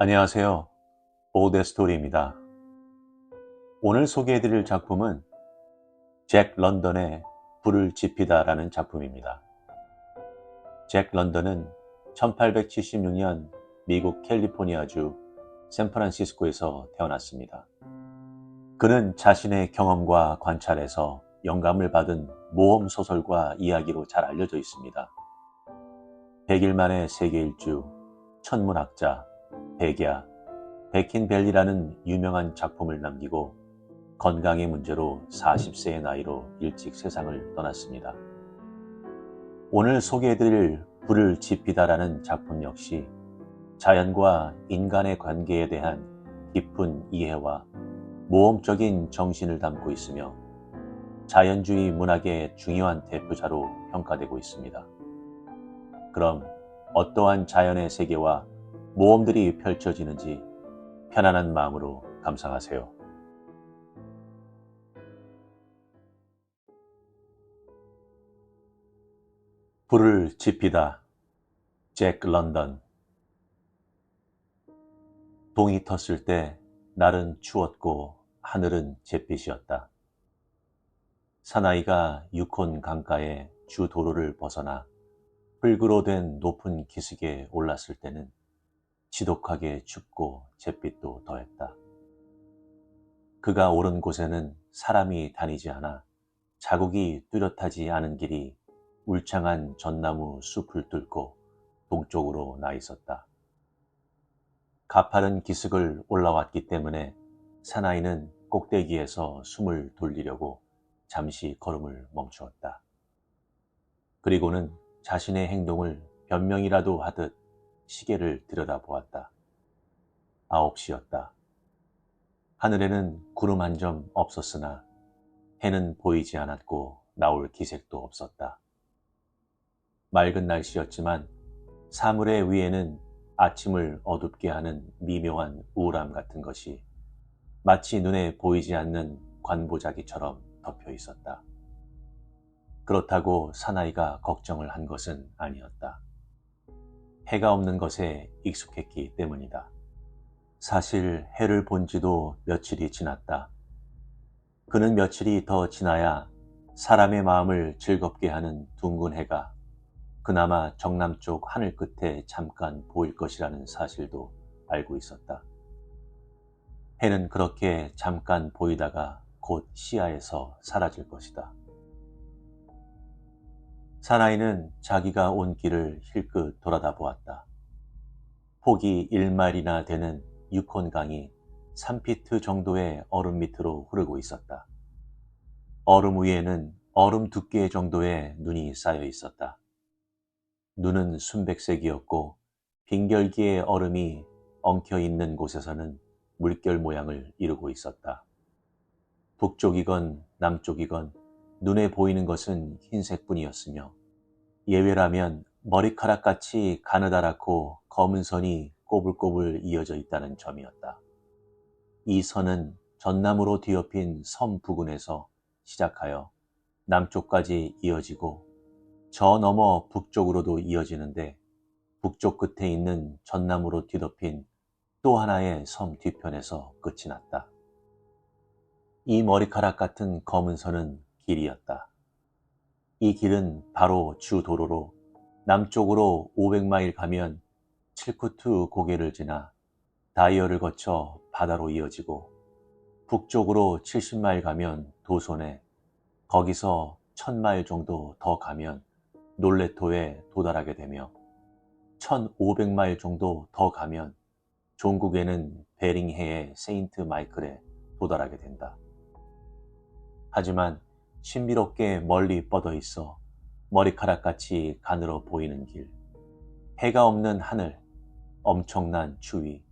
안녕하세요. 오데스토리입니다. 오늘 소개해드릴 작품은 잭 런던의 불을 지피다라는 작품입니다. 잭 런던은 1876년 미국 캘리포니아주 샌프란시스코에서 태어났습니다. 그는 자신의 경험과 관찰에서 영감을 받은 모험 소설과 이야기로 잘 알려져 있습니다. 100일 만의 세계 일주, 천문학자, 백야, 백힌밸리라는 유명한 작품을 남기고 건강의 문제로 40세의 나이로 일찍 세상을 떠났습니다. 오늘 소개해드릴 불을 지피다라는 작품 역시 자연과 인간의 관계에 대한 깊은 이해와 모험적인 정신을 담고 있으며 자연주의 문학의 중요한 대표자로 평가되고 있습니다. 그럼 어떠한 자연의 세계와 모험들이 펼쳐지는지 편안한 마음으로 감상하세요. 불을 지피다. 잭 런던. 동이 텄을 때 날은 추웠고 하늘은 잿빛이었다. 사나이가 유콘 강가의 주 도로를 벗어나 흙으로 된 높은 기슭에 올랐을 때는 지독하게 춥고 잿빛도 더했다. 그가 오른 곳에는 사람이 다니지 않아 자국이 뚜렷하지 않은 길이 울창한 전나무 숲을 뚫고 동쪽으로 나 있었다. 가파른 기슭을 올라왔기 때문에 사나이는 꼭대기에서 숨을 돌리려고 잠시 걸음을 멈추었다. 그리고는 자신의 행동을 변명이라도 하듯 시계를 들여다보았다. 9시였다. 하늘에는 구름 한 점 없었으나 해는 보이지 않았고 나올 기색도 없었다. 맑은 날씨였지만 사물의 위에는 아침을 어둡게 하는 미묘한 우울함 같은 것이 마치 눈에 보이지 않는 관보자기처럼 덮여 있었다. 그렇다고 사나이가 걱정을 한 것은 아니었다. 해가 없는 것에 익숙했기 때문이다. 사실 해를 본 지도 며칠이 지났다. 그는 며칠이 더 지나야 사람의 마음을 즐겁게 하는 둥근 해가 그나마 정남쪽 하늘 끝에 잠깐 보일 것이라는 사실도 알고 있었다. 해는 그렇게 잠깐 보이다가 곧 시야에서 사라질 것이다. 사나이는 자기가 온 길을 힐끗 돌아다 보았다. 폭이 1마일이나 되는 유콘강이 3피트 정도의 얼음 밑으로 흐르고 있었다. 얼음 위에는 얼음 두께 정도의 눈이 쌓여 있었다. 눈은 순백색이었고 빙결기의 얼음이 엉켜있는 곳에서는 물결 모양을 이루고 있었다. 북쪽이건 남쪽이건 눈에 보이는 것은 흰색뿐이었으며 예외라면 머리카락같이 가느다랗고 검은 선이 꼬불꼬불 이어져 있다는 점이었다. 이 선은 전남으로 뒤엎인 섬 부근에서 시작하여 남쪽까지 이어지고 저 너머 북쪽으로도 이어지는데 북쪽 끝에 있는 전남으로 뒤덮인 또 하나의 섬 뒤편에서 끝이 났다. 이 머리카락 같은 검은 선은 길이었다. 이 길은 바로 주 도로로 남쪽으로 500마일 가면 칠쿠트 고개를 지나 다이어를 거쳐 바다로 이어지고 북쪽으로 70마일 가면 도손에 거기서 1000마일 정도 더 가면 놀레토에 도달하게 되며 1500마일 정도 더 가면 종국에는 베링해의 세인트 마이클에 도달하게 된다. 하지만 신비롭게 멀리 뻗어 있어 머리카락같이 가늘어 보이는 길, 해가 없는 하늘, 엄청난 추위,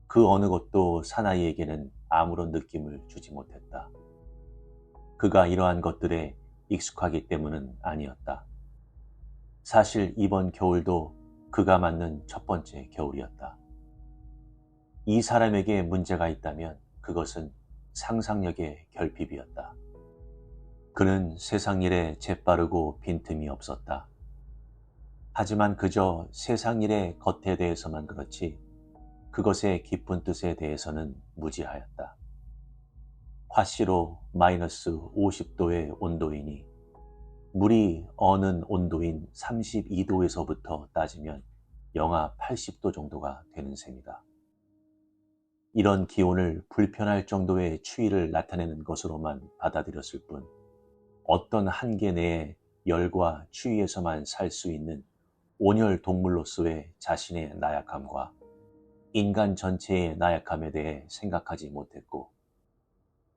그 어느 것도 사나이에게는 아무런 느낌을 주지 못했다. 그가 이러한 것들에 익숙하기 때문은 아니었다. 사실 이번 겨울도 그가 맞는 첫 번째 겨울이었다. 이 사람에게 문제가 있다면 그것은 상상력의 결핍이었다. 그는 세상 일에 재빠르고 빈틈이 없었다. 하지만 그저 세상 일의 겉에 대해서만 그렇지 그것의 깊은 뜻에 대해서는 무지하였다. 화씨로 마이너스 50도의 온도이니 물이 어는 온도인 32도에서부터 따지면 영하 80도 정도가 되는 셈이다. 이런 기온을 불편할 정도의 추위를 나타내는 것으로만 받아들였을 뿐 어떤 한계 내에 열과 추위에서만 살 수 있는 온열 동물로서의 자신의 나약함과 인간 전체의 나약함에 대해 생각하지 못했고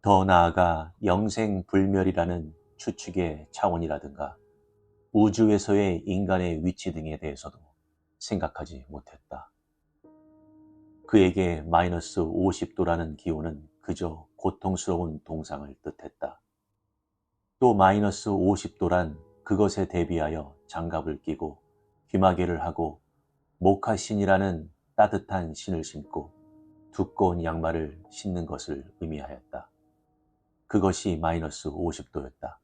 더 나아가 영생불멸이라는 추측의 차원이라든가 우주에서의 인간의 위치 등에 대해서도 생각하지 못했다. 그에게 마이너스 50도라는 기온은 그저 고통스러운 동상을 뜻했다. 또 마이너스 50도란 그것에 대비하여 장갑을 끼고 귀마개를 하고 모카신이라는 따뜻한 신을 신고 두꺼운 양말을 신는 것을 의미하였다. 그것이 마이너스 50도였다.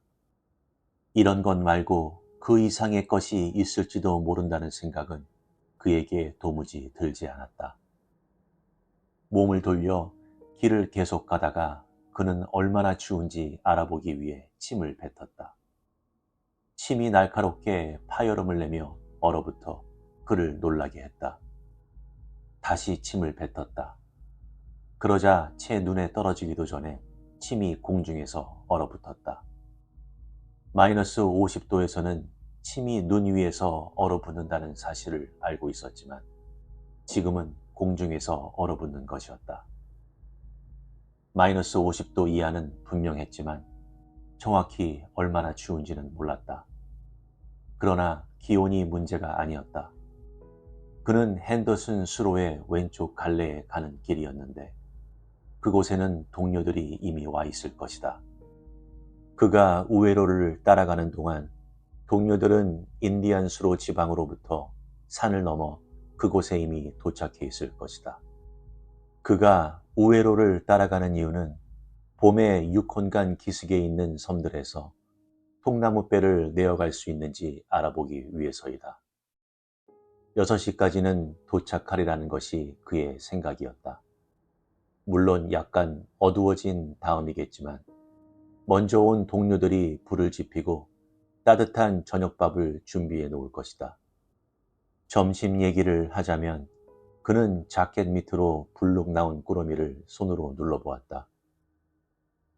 이런 것 말고 그 이상의 것이 있을지도 모른다는 생각은 그에게 도무지 들지 않았다. 몸을 돌려 길을 계속 가다가 그는 얼마나 추운지 알아보기 위해 침을 뱉었다. 침이 날카롭게 파열음을 내며 얼어붙어 그를 놀라게 했다. 다시 침을 뱉었다. 그러자 채 눈에 떨어지기도 전에 침이 공중에서 얼어붙었다. 마이너스 50도에서는 침이 눈 위에서 얼어붙는다는 사실을 알고 있었지만 지금은 공중에서 얼어붙는 것이었다. 마이너스 50도 이하는 분명했지만 정확히 얼마나 추운지는 몰랐다. 그러나 기온이 문제가 아니었다. 그는 핸더슨 수로의 왼쪽 갈래에 가는 길이었는데 그곳에는 동료들이 이미 와 있을 것이다. 그가 우회로를 따라가는 동안 동료들은 인디안 수로 지방으로부터 산을 넘어 그곳에 이미 도착해 있을 것이다. 그가 우회로를 따라가는 이유는 봄에 유콘간 기슭에 있는 섬들에서 통나무배를 내어갈 수 있는지 알아보기 위해서이다. 6시까지는 도착하리라는 것이 그의 생각이었다. 물론 약간 어두워진 다음이겠지만 먼저 온 동료들이 불을 지피고 따뜻한 저녁밥을 준비해 놓을 것이다. 점심 얘기를 하자면 그는 자켓 밑으로 불룩 나온 꾸러미를 손으로 눌러보았다.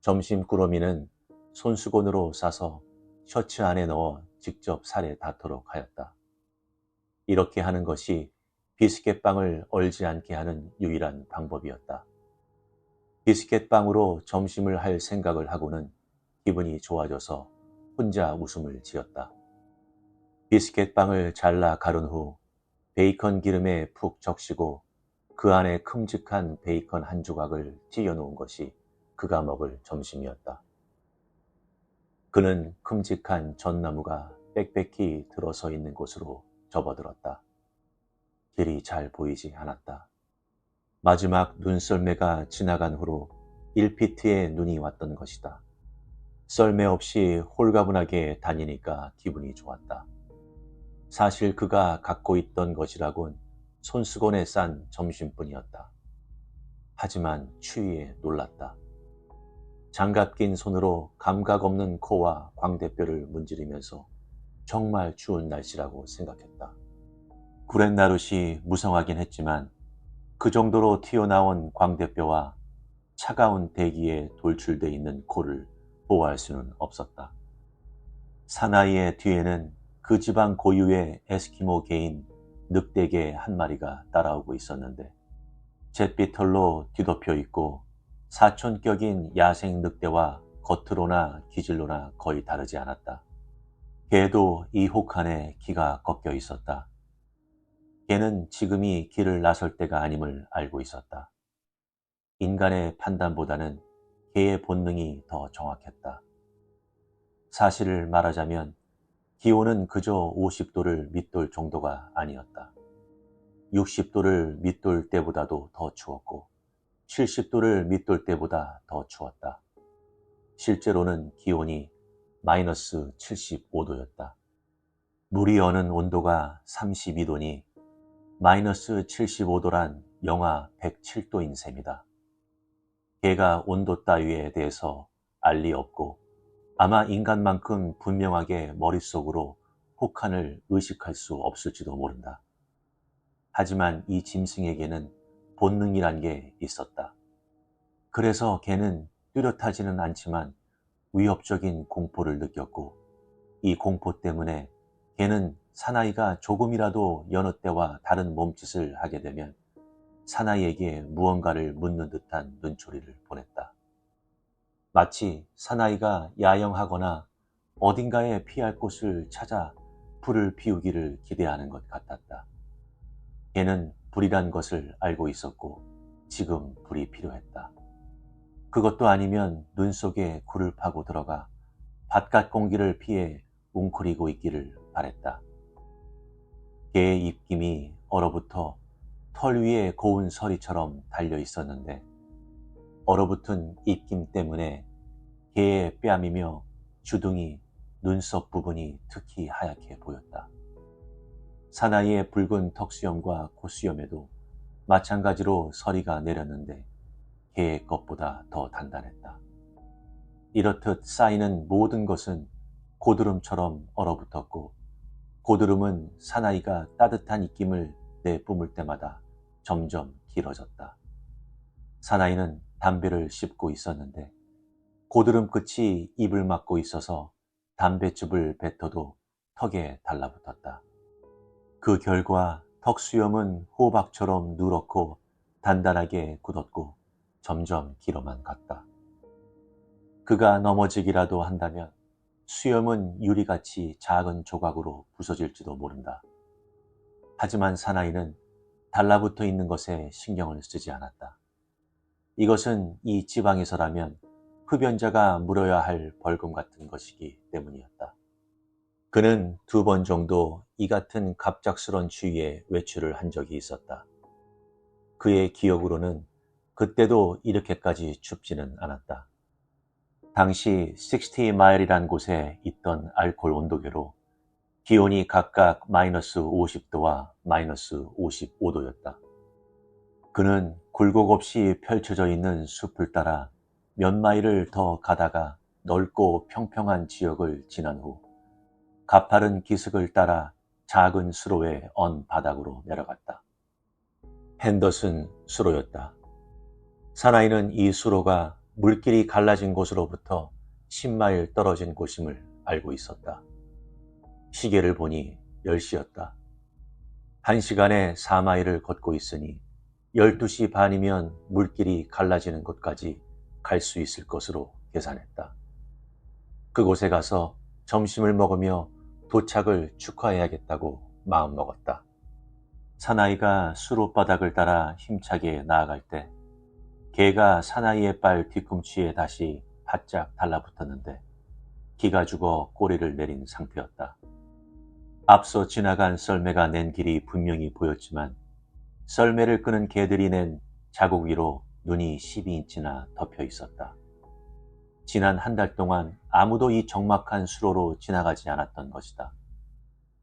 점심 꾸러미는 손수건으로 싸서 셔츠 안에 넣어 직접 살에 닿도록 하였다. 이렇게 하는 것이 비스켓빵을 얼지 않게 하는 유일한 방법이었다. 비스켓빵으로 점심을 할 생각을 하고는 기분이 좋아져서 혼자 웃음을 지었다. 비스켓빵을 잘라 가른 후 베이컨 기름에 푹 적시고 그 안에 큼직한 베이컨 한 조각을 튀겨 놓은 것이 그가 먹을 점심이었다. 그는 큼직한 전나무가 빽빽히 들어서 있는 곳으로 접어들었다. 길이 잘 보이지 않았다. 마지막 눈썰매가 지나간 후로 1피트의 눈이 왔던 것이다. 썰매 없이 홀가분하게 다니니까 기분이 좋았다. 사실 그가 갖고 있던 것이라곤 손수건에 싼 점심뿐이었다. 하지만 추위에 놀랐다. 장갑 낀 손으로 감각 없는 코와 광대뼈를 문지르면서 정말 추운 날씨라고 생각했다. 구렛나룻이 무성하긴 했지만 그 정도로 튀어나온 광대뼈와 차가운 대기에 돌출돼 있는 코를 보호할 수는 없었다. 사나이의 뒤에는 그 지방 고유의 에스키모 개인 늑대개 한 마리가 따라오고 있었는데 잿빛 털로 뒤덮여 있고 사촌격인 야생 늑대와 겉으로나 기질로나 거의 다르지 않았다. 개도 이 혹한에 기가 꺾여 있었다. 개는 지금이 길을 나설 때가 아님을 알고 있었다. 인간의 판단보다는 개의 본능이 더 정확했다. 사실을 말하자면 기온은 그저 50도를 밑돌 정도가 아니었다. 60도를 밑돌 때보다도 더 추웠고 70도를 밑돌 때보다 더 추웠다. 실제로는 기온이 마이너스 75도였다. 물이 어는 온도가 32도니 마이너스 75도란 영하 107도인 셈이다. 개가 온도 따위에 대해서 알 리 없고 아마 인간만큼 분명하게 머릿속으로 혹한을 의식할 수 없을지도 모른다. 하지만 이 짐승에게는 본능이란 게 있었다. 그래서 개는 뚜렷하지는 않지만 위협적인 공포를 느꼈고 이 공포 때문에 개는 사나이가 조금이라도 여느 때와 다른 몸짓을 하게 되면 사나이에게 무언가를 묻는 듯한 눈초리를 보냈다. 마치 사나이가 야영하거나 어딘가에 피할 곳을 찾아 불을 피우기를 기대하는 것 같았다. 개는 불이란 것을 알고 있었고 지금 불이 필요했다. 그것도 아니면 눈 속에 굴을 파고 들어가 바깥 공기를 피해 웅크리고 있기를 바랬다. 개의 입김이 얼어붙어 털 위에 고운 서리처럼 달려 있었는데 얼어붙은 입김 때문에 개의 뺨이며 주둥이, 눈썹 부분이 특히 하얗게 보였다. 사나이의 붉은 턱수염과 콧수염에도 마찬가지로 서리가 내렸는데 개의 것보다 더 단단했다. 이렇듯 쌓이는 모든 것은 고드름처럼 얼어붙었고 고드름은 사나이가 따뜻한 입김을 내뿜을 때마다 점점 길어졌다. 사나이는 담배를 씹고 있었는데 고드름 끝이 입을 막고 있어서 담뱃줍을 뱉어도 턱에 달라붙었다. 그 결과 턱수염은 호박처럼 누렇고 단단하게 굳었고 점점 길어만 갔다. 그가 넘어지기라도 한다면 수염은 유리같이 작은 조각으로 부서질지도 모른다. 하지만 사나이는 달라붙어 있는 것에 신경을 쓰지 않았다. 이것은 이 지방에서라면 흡연자가 물어야 할 벌금 같은 것이기 때문이었다. 그는 2번 정도 이 같은 갑작스런 추위에 외출을 한 적이 있었다. 그의 기억으로는 그때도 이렇게까지 춥지는 않았다. 당시 60마일이란 곳에 있던 알코올 온도계로 기온이 각각 마이너스 50도와 마이너스 55도였다. 그는 굴곡 없이 펼쳐져 있는 숲을 따라 몇 마일을 더 가다가 넓고 평평한 지역을 지난 후 가파른 기슭을 따라 작은 수로에 언 바닥으로 내려갔다. 핸더슨 수로였다. 사나이는 이 수로가 물길이 갈라진 곳으로부터 10마일 떨어진 곳임을 알고 있었다. 시계를 보니 10시였다. 1시간에 4마일을 걷고 있으니 12시 반이면 물길이 갈라지는 곳까지 갈 수 있을 것으로 계산했다. 그곳에 가서 점심을 먹으며 도착을 축하해야겠다고 마음먹었다. 사나이가 수로바닥을 따라 힘차게 나아갈 때 개가 사나이의 발 뒤꿈치에 다시 바짝 달라붙었는데 기가 죽어 꼬리를 내린 상태였다. 앞서 지나간 썰매가 낸 길이 분명히 보였지만 썰매를 끄는 개들이 낸 자국 위로 눈이 12인치나 덮여 있었다. 지난 한 달 동안 아무도 이 적막한 수로로 지나가지 않았던 것이다.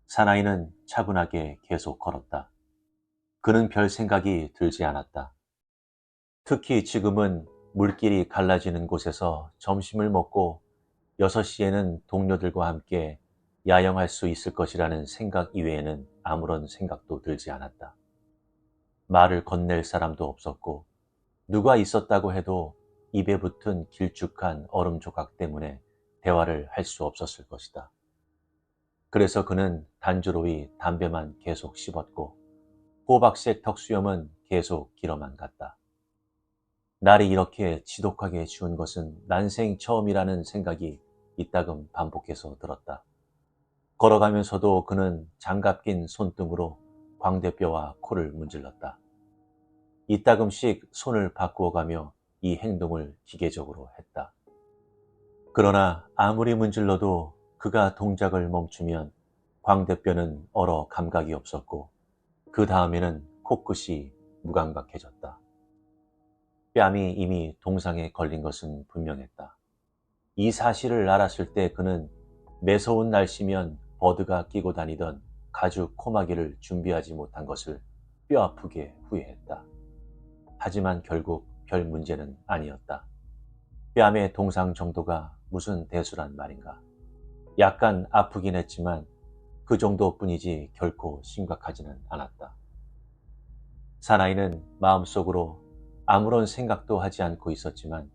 사나이는 차분하게 계속 걸었다. 그는 별 생각이 들지 않았다. 특히 지금은 물길이 갈라지는 곳에서 점심을 먹고 6시에는 동료들과 함께 야영할 수 있을 것이라는 생각 이외에는 아무런 생각도 들지 않았다. 말을 건넬 사람도 없었고 누가 있었다고 해도 입에 붙은 길쭉한 얼음 조각 때문에 대화를 할 수 없었을 것이다. 그래서 그는 단조로이 담배만 계속 씹었고 호박색 턱수염은 계속 길어만 갔다. 날이 이렇게 지독하게 추운 것은 난생 처음이라는 생각이 이따금 반복해서 들었다. 걸어가면서도 그는 장갑 낀 손등으로 광대뼈와 코를 문질렀다. 이따금씩 손을 바꾸어가며 이 행동을 기계적으로 했다. 그러나 아무리 문질러도 그가 동작을 멈추면 광대뼈는 얼어 감각이 없었고 그 다음에는 코끝이 무감각해졌다. 뺨이 이미 동상에 걸린 것은 분명했다. 이 사실을 알았을 때 그는 매서운 날씨면 버드가 끼고 다니던 가죽 코마개를 준비하지 못한 것을 뼈아프게 후회했다. 하지만 결국 별 문제는 아니었다. 뺨의 동상 정도가 무슨 대수란 말인가. 약간 아프긴 했지만 그 정도뿐이지 결코 심각하지는 않았다. 사나이는 마음속으로 아무런 생각도 하지 않고 있었지만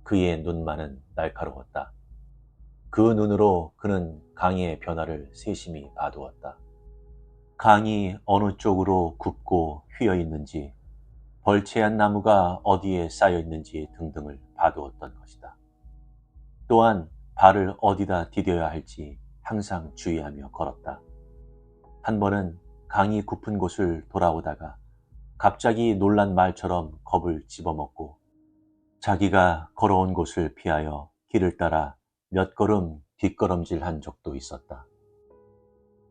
그의 눈만은 날카로웠다. 그 눈으로 그는 강의 변화를 세심히 봐두었다. 강이 어느 쪽으로 굽고 휘어 있는지, 벌채한 나무가 어디에 쌓여 있는지 등등을 봐두었던 것이다. 또한 발을 어디다 디뎌야 할지 항상 주의하며 걸었다. 한 번은 강이 굽은 곳을 돌아오다가 갑자기 놀란 말처럼 겁을 집어먹고 자기가 걸어온 곳을 피하여 길을 따라 몇 걸음 뒷걸음질한 적도 있었다.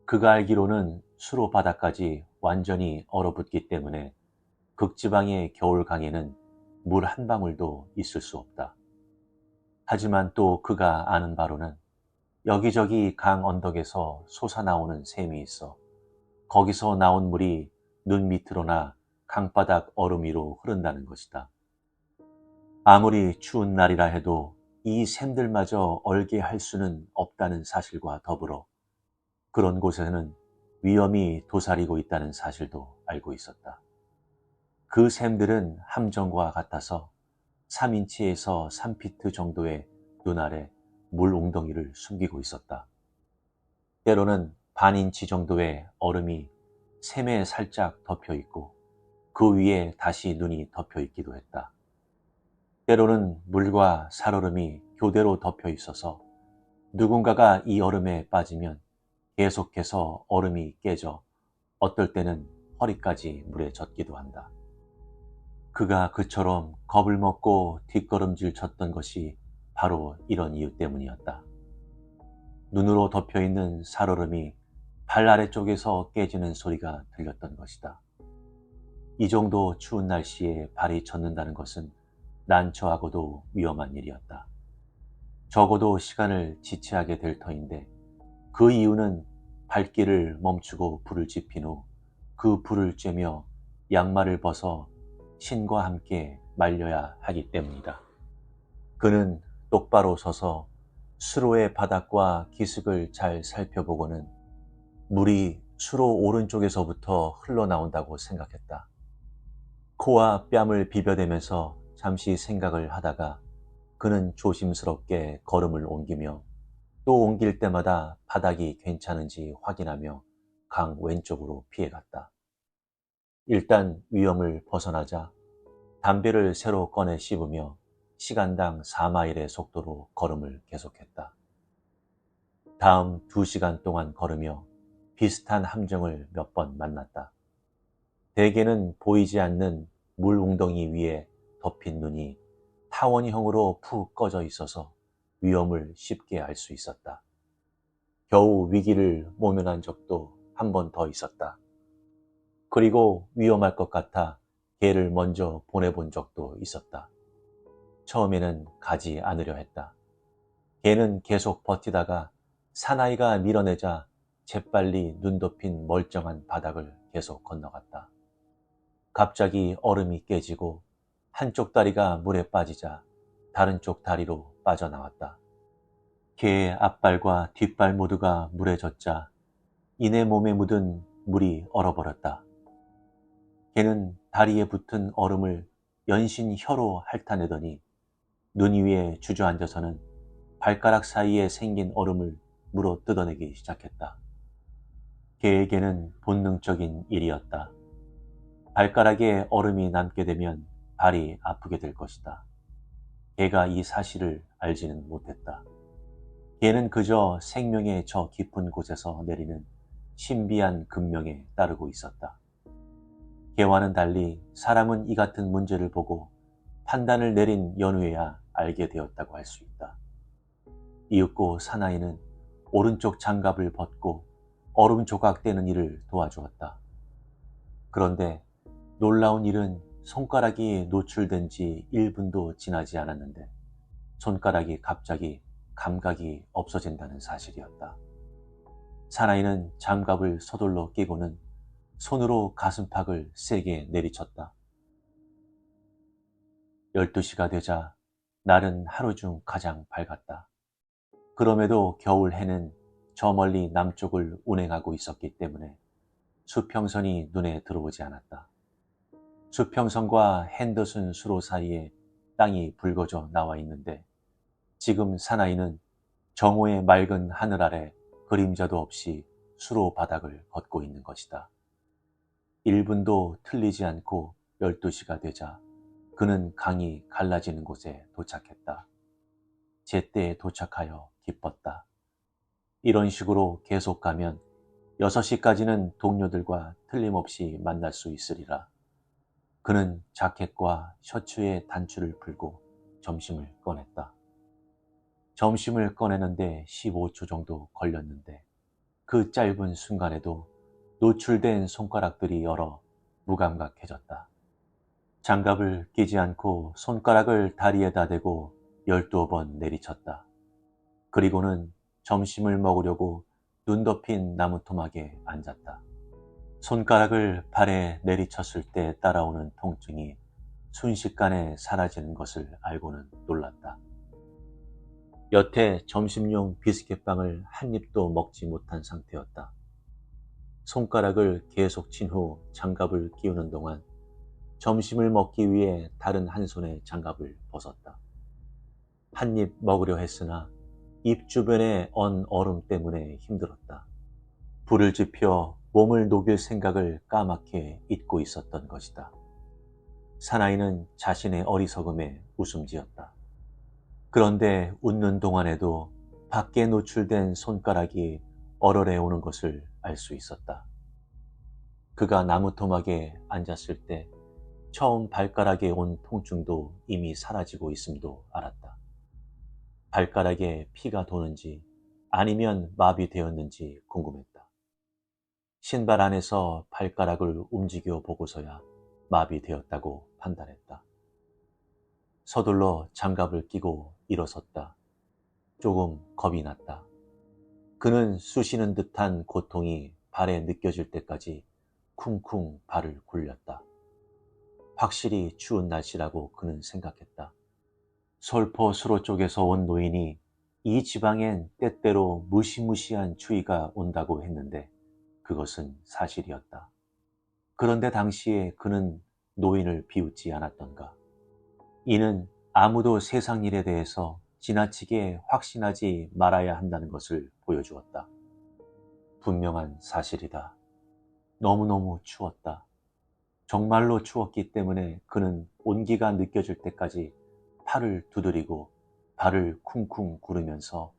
그가 알기로는 수로 바다까지 완전히 얼어붙기 때문에 극지방의 겨울강에는 물 한 방울도 있을 수 없다. 하지만 또 그가 아는 바로는 여기저기 강 언덕에서 솟아나오는 샘이 있어 거기서 나온 물이 눈 밑으로나 강바닥 얼음 위로 흐른다는 것이다. 아무리 추운 날이라 해도 이 샘들마저 얼게 할 수는 없다는 사실과 더불어 그런 곳에는 위험이 도사리고 있다는 사실도 알고 있었다. 그 샘들은 함정과 같아서 3인치에서 3피트 정도의 눈 아래 물 웅덩이를 숨기고 있었다. 때로는 반인치 정도의 얼음이 샘에 살짝 덮여 있고 그 위에 다시 눈이 덮여 있기도 했다. 때로는 물과 살얼음이 교대로 덮여 있어서 누군가가 이 얼음에 빠지면 계속해서 얼음이 깨져 어떨 때는 허리까지 물에 젖기도 한다. 그가 그처럼 겁을 먹고 뒷걸음질 쳤던 것이 바로 이런 이유 때문이었다. 눈으로 덮여있는 살얼음이 발 아래쪽에서 깨지는 소리가 들렸던 것이다. 이 정도 추운 날씨에 발이 젖는다는 것은 난처하고도 위험한 일이었다. 적어도 시간을 지체하게 될 터인데 그 이유는 발길을 멈추고 불을 지핀 후 그 불을 쬐며 양말을 벗어 신과 함께 말려야 하기 때문이다. 그는 똑바로 서서 수로의 바닥과 기슭을 잘 살펴보고는 물이 수로 오른쪽에서부터 흘러나온다고 생각했다. 코와 뺨을 비벼대면서 잠시 생각을 하다가 그는 조심스럽게 걸음을 옮기며 또 옮길 때마다 바닥이 괜찮은지 확인하며 강 왼쪽으로 피해갔다. 일단 위험을 벗어나자 담배를 새로 꺼내 씹으며 시간당 4마일의 속도로 걸음을 계속했다. 다음 2시간 동안 걸으며 비슷한 함정을 몇 번 만났다. 대개는 보이지 않는 물 웅덩이 위에 덮인 눈이 타원형으로 푹 꺼져 있어서 위험을 쉽게 알 수 있었다. 겨우 위기를 모면한 적도 한 번 더 있었다. 그리고 위험할 것 같아 개를 먼저 보내본 적도 있었다. 처음에는 가지 않으려 했다. 개는 계속 버티다가 사나이가 밀어내자 재빨리 눈 덮인 멀쩡한 바닥을 계속 건너갔다. 갑자기 얼음이 깨지고 한쪽 다리가 물에 빠지자 다른 쪽 다리로 빠져나왔다. 개의 앞발과 뒷발 모두가 물에 젖자 이내 몸에 묻은 물이 얼어버렸다. 개는 다리에 붙은 얼음을 연신 혀로 핥아내더니 눈 위에 주저앉아서는 발가락 사이에 생긴 얼음을 물어 뜯어내기 시작했다. 개에게는 본능적인 일이었다. 발가락에 얼음이 남게 되면 발이 아프게 될 것이다. 개가 이 사실을 알지는 못했다. 개는 그저 생명의 저 깊은 곳에서 내리는 신비한 금명에 따르고 있었다. 개와는 달리 사람은 이 같은 문제를 보고 판단을 내린 연후에야 알게 되었다고 할 수 있다. 이윽고 사나이는 오른쪽 장갑을 벗고 얼음 조각 떼는 일을 도와주었다. 그런데 놀라운 일은 손가락이 노출된 지 1분도 지나지 않았는데 손가락이 갑자기 감각이 없어진다는 사실이었다. 사나이는 장갑을 서둘러 끼고는 손으로 가슴팍을 세게 내리쳤다. 12시가 되자 날은 하루 중 가장 밝았다. 그럼에도 겨울 해는 저 멀리 남쪽을 운행하고 있었기 때문에 수평선이 눈에 들어오지 않았다. 수평선과 핸더슨 수로 사이에 땅이 붉어져 나와 있는데 지금 사나이는 정오의 맑은 하늘 아래 그림자도 없이 수로 바닥을 걷고 있는 것이다. 1분도 틀리지 않고 12시가 되자 그는 강이 갈라지는 곳에 도착했다. 제때에 도착하여 기뻤다. 이런 식으로 계속 가면 6시까지는 동료들과 틀림없이 만날 수 있으리라. 그는 자켓과 셔츠의 단추를 풀고 점심을 꺼냈다. 점심을 꺼내는데 15초 정도 걸렸는데 그 짧은 순간에도 노출된 손가락들이 얼어 무감각해졌다. 장갑을 끼지 않고 손가락을 다리에다 대고 12번 내리쳤다. 그리고는 점심을 먹으려고 눈 덮인 나무 토막에 앉았다. 손가락을 발에 내리쳤을 때 따라오는 통증이 순식간에 사라지는 것을 알고는 놀랐다. 여태 점심용 비스켓빵을 한 입도 먹지 못한 상태였다. 손가락을 계속 친 후 장갑을 끼우는 동안 점심을 먹기 위해 다른 한 손에 장갑을 벗었다. 한 입 먹으려 했으나 입 주변에 언 얼음 때문에 힘들었다. 불을 지펴 몸을 녹일 생각을 까맣게 잊고 있었던 것이다. 사나이는 자신의 어리석음에 웃음 지었다. 그런데 웃는 동안에도 밖에 노출된 손가락이 얼얼해 오는 것을 알 수 있었다. 그가 나무 토막에 앉았을 때 처음 발가락에 온 통증도 이미 사라지고 있음도 알았다. 발가락에 피가 도는지 아니면 마비되었는지 궁금했다. 신발 안에서 발가락을 움직여 보고서야 마비되었다고 판단했다. 서둘러 장갑을 끼고 일어섰다. 조금 겁이 났다. 그는 쑤시는 듯한 고통이 발에 느껴질 때까지 쿵쿵 발을 굴렸다. 확실히 추운 날씨라고 그는 생각했다. 솔포 수로 쪽에서 온 노인이 이 지방엔 때때로 무시무시한 추위가 온다고 했는데 그것은 사실이었다. 그런데 당시에 그는 노인을 비웃지 않았던가. 이는 아무도 세상 일에 대해서 지나치게 확신하지 말아야 한다는 것을 보여주었다. 분명한 사실이다. 너무너무 추웠다. 정말로 추웠기 때문에 그는 온기가 느껴질 때까지 팔을 두드리고 발을 쿵쿵 구르면서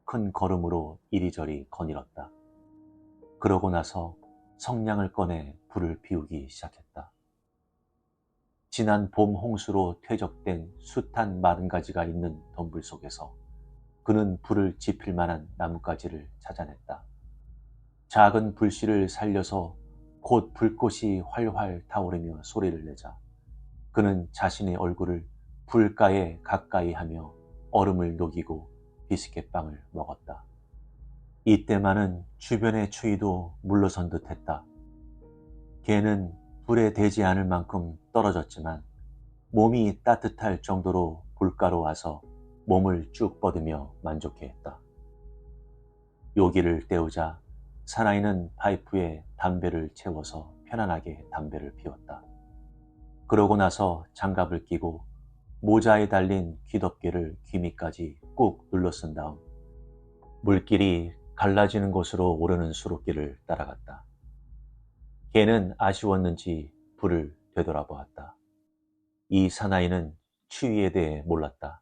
큰 걸음으로 이리저리 거닐었다. 그러고 나서 성냥을 꺼내 불을 피우기 시작했다. 지난 봄 홍수로 퇴적된 숱한 마른 가지가 있는 덤불 속에서 그는 불을 지필 만한 나뭇가지를 찾아냈다. 작은 불씨를 살려서 곧 불꽃이 활활 타오르며 소리를 내자 그는 자신의 얼굴을 불가에 가까이 하며 얼음을 녹이고 비스켓빵을 먹었다. 이때만은 주변의 추위도 물러선 듯했다. 개는 불에 대지 않을 만큼 떨어졌지만 몸이 따뜻할 정도로 불가로 와서 몸을 쭉 뻗으며 만족해했다. 요기를 때우자 사나이는 파이프에 담배를 채워서 편안하게 담배를 피웠다. 그러고 나서 장갑을 끼고 모자에 달린 귀덮개를 귀 밑까지 꾹 눌러 쓴 다음 물길이 갈라지는 곳으로 오르는 수로길을 따라갔다. 개는 아쉬웠는지 불을 되돌아보았다. 이 사나이는 추위에 대해 몰랐다.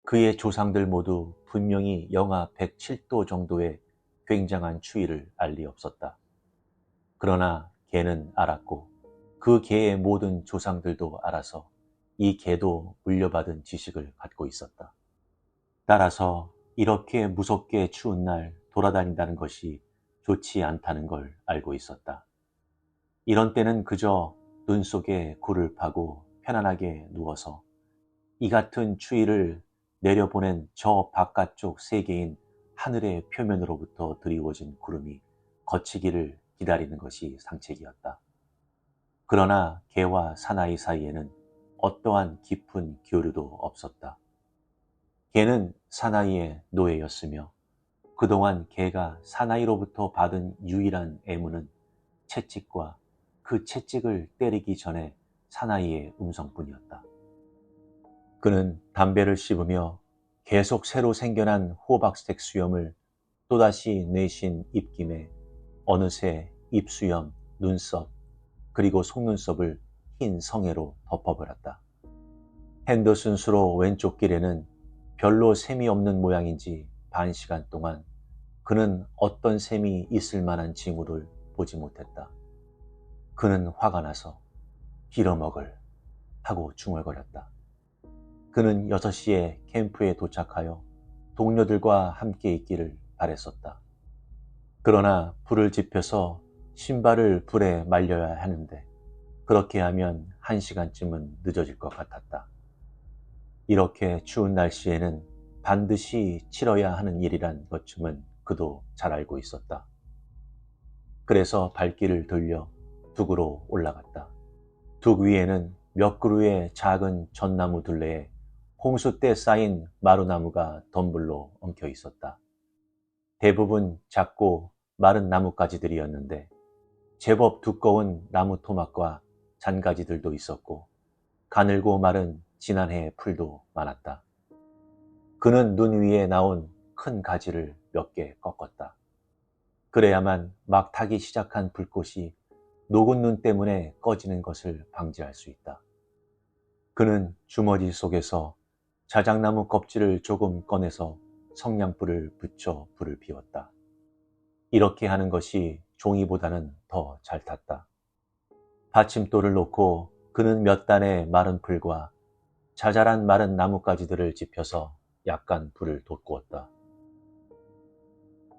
그의 조상들 모두 분명히 영하 107도 정도의 굉장한 추위를 알 리 없었다. 그러나 개는 알았고 그 개의 모든 조상들도 알아서 이 개도 물려받은 지식을 갖고 있었다. 따라서 이렇게 무섭게 추운 날 돌아다닌다는 것이 좋지 않다는 걸 알고 있었다. 이런 때는 그저 눈 속에 굴을 파고 편안하게 누워서 이 같은 추위를 내려보낸 저 바깥쪽 세계인 하늘의 표면으로부터 드리워진 구름이 거치기를 기다리는 것이 상책이었다. 그러나 개와 사나이 사이에는 어떠한 깊은 교류도 없었다. 걔는 사나이의 노예였으며 그동안 걔가 사나이로부터 받은 유일한 애무는 채찍과 그 채찍을 때리기 전에 사나이의 음성뿐이었다. 그는 담배를 씹으며 계속 새로 생겨난 호박색 수염을 또다시 내신 입김에 어느새 입수염, 눈썹, 그리고 속눈썹을 흰 성에로 덮어버렸다. 핸더슨 수로 왼쪽 길에는 별로 셈이 없는 모양인지 반 시간 동안 그는 어떤 셈이 있을 만한 징후를 보지 못했다. 그는 화가 나서 빌어먹을 하고 중얼거렸다. 그는 6시에 캠프에 도착하여 동료들과 함께 있기를 바랬었다. 그러나 불을 지펴서 신발을 불에 말려야 하는데 그렇게 하면 1시간쯤은 늦어질 것 같았다. 이렇게 추운 날씨에는 반드시 치러야 하는 일이란 것쯤은 그도 잘 알고 있었다. 그래서 발길을 돌려 둑으로 올라갔다. 둑 위에는 몇 그루의 작은 전나무 둘레에 홍수 때 쌓인 마루나무가 덤불로 엉켜 있었다. 대부분 작고 마른 나뭇가지들이었는데 제법 두꺼운 나무 토막과 잔가지들도 있었고 가늘고 마른 지난해의 풀도 많았다. 그는 눈 위에 나온 큰 가지를 몇 개 꺾었다. 그래야만 막 타기 시작한 불꽃이 녹은 눈 때문에 꺼지는 것을 방지할 수 있다. 그는 주머니 속에서 자작나무 껍질을 조금 꺼내서 성냥불을 붙여 불을 피웠다. 이렇게 하는 것이 종이보다는 더 잘 탔다. 받침돌을 놓고 그는 몇 단의 마른 풀과 자잘한 마른 나뭇가지들을 짚혀서 약간 불을 돋구었다.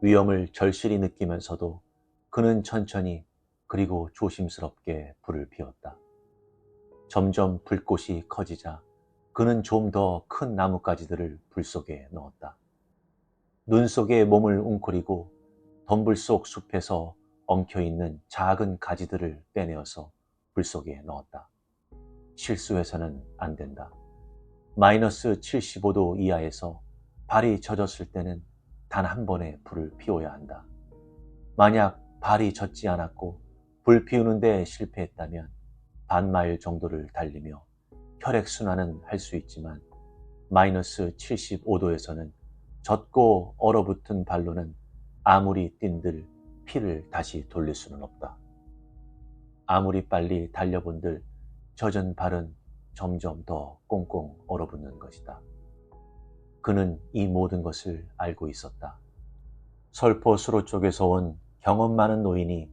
위험을 절실히 느끼면서도 그는 천천히 그리고 조심스럽게 불을 피웠다. 점점 불꽃이 커지자 그는 좀 더 큰 나뭇가지들을 불 속에 넣었다. 눈 속에 몸을 웅크리고 덤불 속 숲에서 엉켜있는 작은 가지들을 빼내어서 불 속에 넣었다. 실수해서는 안 된다. 마이너스 75도 이하에서 발이 젖었을 때는 단 한 번에 불을 피워야 한다. 만약 발이 젖지 않았고 불 피우는데 실패했다면 반마일 정도를 달리며 혈액순환은 할 수 있지만 마이너스 75도에서는 젖고 얼어붙은 발로는 아무리 뛴들 피를 다시 돌릴 수는 없다. 아무리 빨리 달려본들 젖은 발은 점점 더 꽁꽁 얼어붙는 것이다. 그는 이 모든 것을 알고 있었다. 설포 수로 쪽에서 온 경험 많은 노인이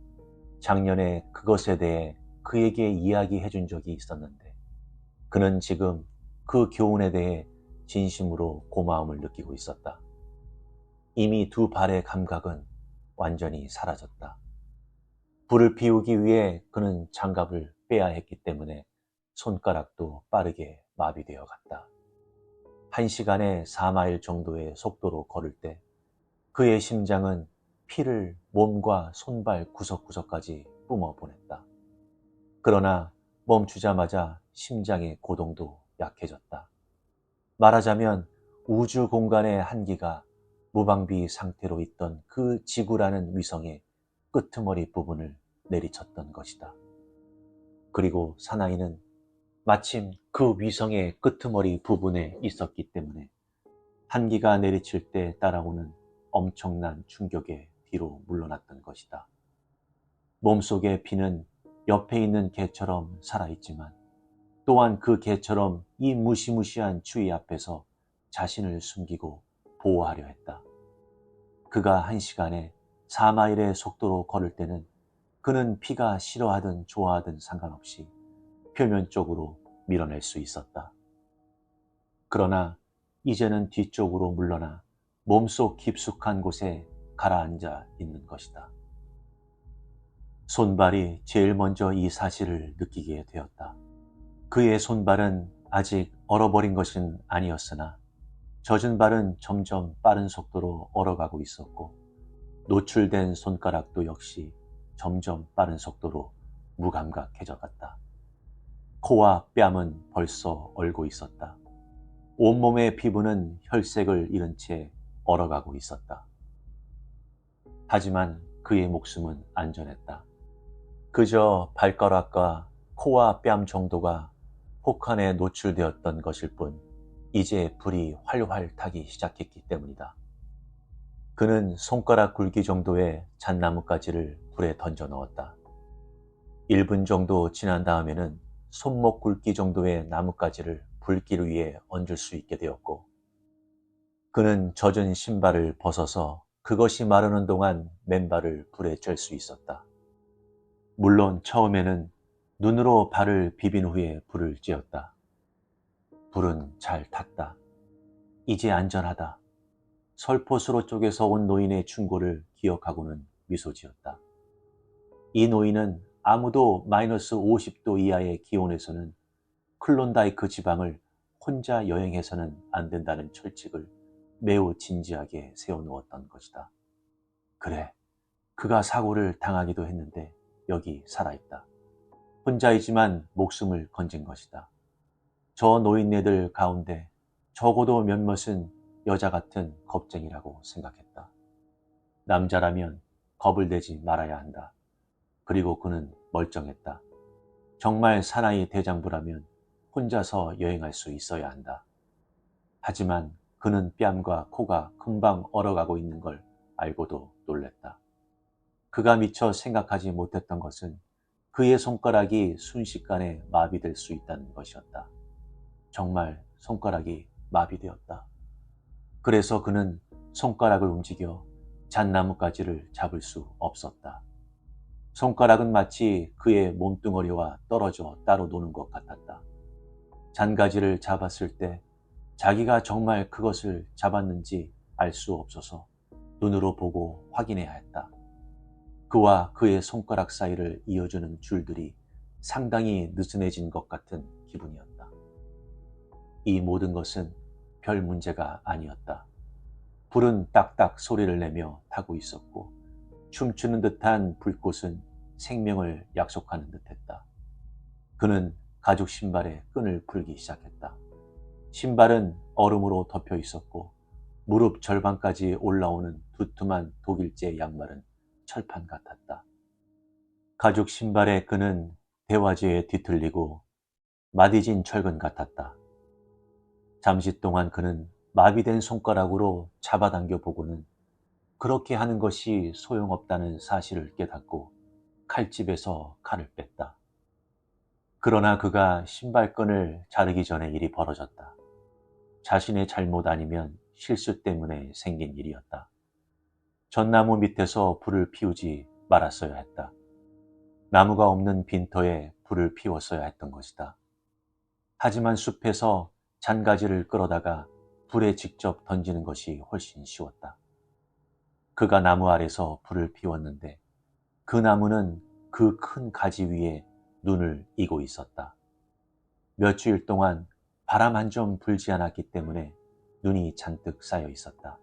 작년에 그것에 대해 그에게 이야기해 준 적이 있었는데 그는 지금 그 교훈에 대해 진심으로 고마움을 느끼고 있었다. 이미 두 발의 감각은 완전히 사라졌다. 불을 피우기 위해 그는 장갑을 빼야 했기 때문에 손가락도 빠르게 마비되어 갔다. 1시간에 4마일 정도의 속도로 걸을 때 그의 심장은 피를 몸과 손발 구석구석까지 뿜어보냈다. 그러나 멈추자마자 심장의 고동도 약해졌다. 말하자면 우주 공간의 한기가 무방비 상태로 있던 그 지구라는 위성의 끄트머리 부분을 내리쳤던 것이다. 그리고 사나이는 마침 그 위성의 끄트머리 부분에 있었기 때문에 한기가 내리칠 때 따라오는 엄청난 충격에 뒤로 물러났던 것이다. 몸속의 피는 옆에 있는 개처럼 살아있지만 또한 그 개처럼 이 무시무시한 추위 앞에서 자신을 숨기고 보호하려 했다. 그가 1시간에 4마일의 속도로 걸을 때는 그는 피가 싫어하든 좋아하든 상관없이 표면적으로 밀어낼 수 있었다. 그러나 이제는 뒤쪽으로 물러나 몸속 깊숙한 곳에 가라앉아 있는 것이다. 손발이 제일 먼저 이 사실을 느끼게 되었다. 그의 손발은 아직 얼어버린 것은 아니었으나 젖은 발은 점점 빠른 속도로 얼어가고 있었고 노출된 손가락도 역시 점점 빠른 속도로 무감각해져 갔다. 코와 뺨은 벌써 얼고 있었다. 온몸의 피부는 혈색을 잃은 채 얼어가고 있었다. 하지만 그의 목숨은 안전했다. 그저 발가락과 코와 뺨 정도가 폭탄에 노출되었던 것일 뿐 이제 불이 활활 타기 시작했기 때문이다. 그는 손가락 굵기 정도의 잣나무가지를 불에 던져 넣었다. 1분 정도 지난 다음에는 손목 굵기 정도의 나뭇가지를 불길 위에 얹을 수 있게 되었고, 그는 젖은 신발을 벗어서 그것이 마르는 동안 맨발을 불에 쬐 수 있었다. 물론 처음에는 눈으로 발을 비빈 후에 불을 쬐었다. 불은 잘 탔다. 이제 안전하다. 설포수로 쪽에서 온 노인의 충고를 기억하고는 미소 지었다. 이 노인은 아무도 마이너스 50도 이하의 기온에서는 클론다이크 지방을 혼자 여행해서는 안 된다는 철칙을 매우 진지하게 세워놓았던 것이다. 그래, 그가 사고를 당하기도 했는데 여기 살아있다. 혼자이지만 목숨을 건진 것이다. 저 노인네들 가운데 적어도 몇몇은 여자 같은 겁쟁이라고 생각했다. 남자라면 겁을 내지 말아야 한다. 그리고 그는 멀쩡했다. 정말 사나이 대장부라면 혼자서 여행할 수 있어야 한다. 하지만 그는 뺨과 코가 금방 얼어가고 있는 걸 알고도 놀랬다. 그가 미처 생각하지 못했던 것은 그의 손가락이 순식간에 마비될 수 있다는 것이었다. 정말 손가락이 마비되었다. 그래서 그는 손가락을 움직여 잣나무가지를 잡을 수 없었다. 손가락은 마치 그의 몸뚱어리와 떨어져 따로 노는 것 같았다. 잔가지를 잡았을 때 자기가 정말 그것을 잡았는지 알 수 없어서 눈으로 보고 확인해야 했다. 그와 그의 손가락 사이를 이어주는 줄들이 상당히 느슨해진 것 같은 기분이었다. 이 모든 것은 별 문제가 아니었다. 불은 딱딱 소리를 내며 타고 있었고 춤추는 듯한 불꽃은 생명을 약속하는 듯했다. 그는 가죽 신발에 끈을 풀기 시작했다. 신발은 얼음으로 덮여 있었고 무릎 절반까지 올라오는 두툼한 독일제 양말은 철판 같았다. 가죽 신발의 끈은 대화지에 뒤틀리고 마디진 철근 같았다. 잠시 동안 그는 마비된 손가락으로 잡아당겨 보고는 그렇게 하는 것이 소용없다는 사실을 깨닫고 칼집에서 칼을 뺐다. 그러나 그가 신발끈을 자르기 전에 일이 벌어졌다. 자신의 잘못 아니면 실수 때문에 생긴 일이었다. 전나무 밑에서 불을 피우지 말았어야 했다. 나무가 없는 빈터에 불을 피웠어야 했던 것이다. 하지만 숲에서 잔가지를 끌어다가 불에 직접 던지는 것이 훨씬 쉬웠다. 그가 나무 아래서 불을 피웠는데 그 나무는 그 큰 가지 위에 눈을 이고 있었다. 몇 주일 동안 바람 한 점 불지 않았기 때문에 눈이 잔뜩 쌓여 있었다.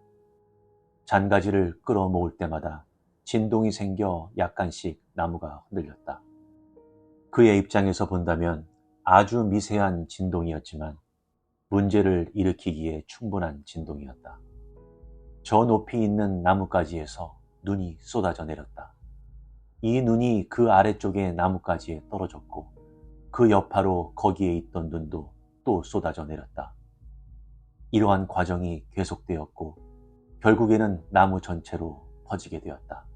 잔가지를 끌어모을 때마다 진동이 생겨 약간씩 나무가 흔들렸다. 그의 입장에서 본다면 아주 미세한 진동이었지만 문제를 일으키기에 충분한 진동이었다. 저 높이 있는 나뭇가지에서 눈이 쏟아져 내렸다. 이 눈이 그 아래쪽의 나뭇가지에 떨어졌고 그 여파로 거기에 있던 눈도 또 쏟아져 내렸다. 이러한 과정이 계속되었고 결국에는 나무 전체로 퍼지게 되었다.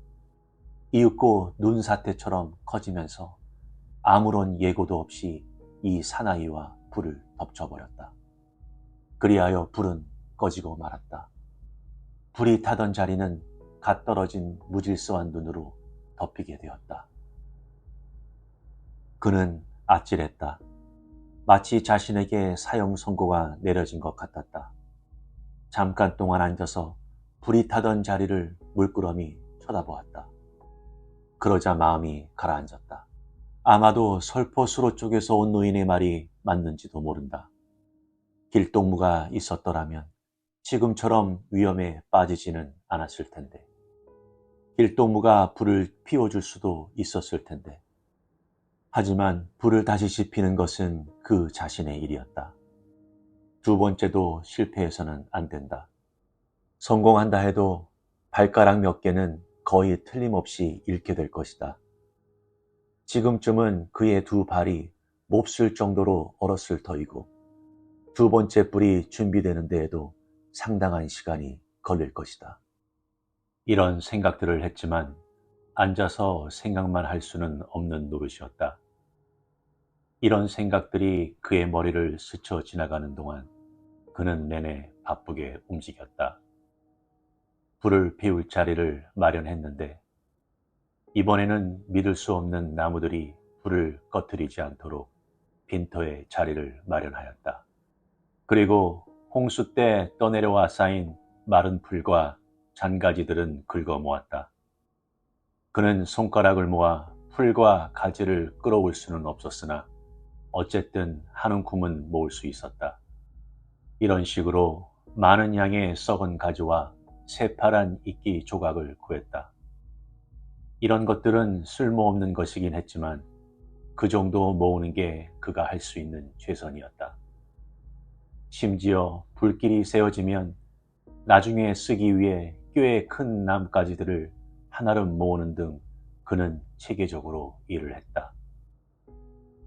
이윽고 눈사태처럼 커지면서 아무런 예고도 없이 이 사나이와 불을 덮쳐버렸다. 그리하여 불은 꺼지고 말았다. 불이 타던 자리는 갓 떨어진 무질서한 눈으로 덮이게 되었다. 그는 아찔했다. 마치 자신에게 사형 선고가 내려진 것 같았다. 잠깐 동안 앉아서 불이 타던 자리를 물끄러미 쳐다보았다. 그러자 마음이 가라앉았다. 아마도 설포수로 쪽에서 온 노인의 말이 맞는지도 모른다. 길동무가 있었더라면 지금처럼 위험에 빠지지는 않았을 텐데. 길동무가 불을 피워줄 수도 있었을 텐데. 하지만 불을 다시 지피는 것은 그 자신의 일이었다. 두 번째도 실패해서는 안 된다. 성공한다 해도 발가락 몇 개는 거의 틀림없이 잃게 될 것이다. 지금쯤은 그의 두 발이 몹쓸 정도로 얼었을 터이고 두 번째 불이 준비되는 데에도 상당한 시간이 걸릴 것이다. 이런 생각들을 했지만 앉아서 생각만 할 수는 없는 노릇이었다. 이런 생각들이 그의 머리를 스쳐 지나가는 동안 그는 내내 바쁘게 움직였다. 불을 피울 자리를 마련했는데 이번에는 믿을 수 없는 나무들이 불을 꺼뜨리지 않도록 빈터에 자리를 마련하였다. 그리고 홍수 때 떠내려와 쌓인 마른 풀과 잔가지들은 긁어 모았다. 그는 손가락을 모아 풀과 가지를 끌어올 수는 없었으나 어쨌든 한 움큼은 모을 수 있었다. 이런 식으로 많은 양의 썩은 가지와 새파란 이끼 조각을 구했다. 이런 것들은 쓸모없는 것이긴 했지만 그 정도 모으는 게 그가 할 수 있는 최선이었다. 심지어 불길이 세워지면 나중에 쓰기 위해 꽤 큰 나뭇가지들을 한아름 모으는 등 그는 체계적으로 일을 했다.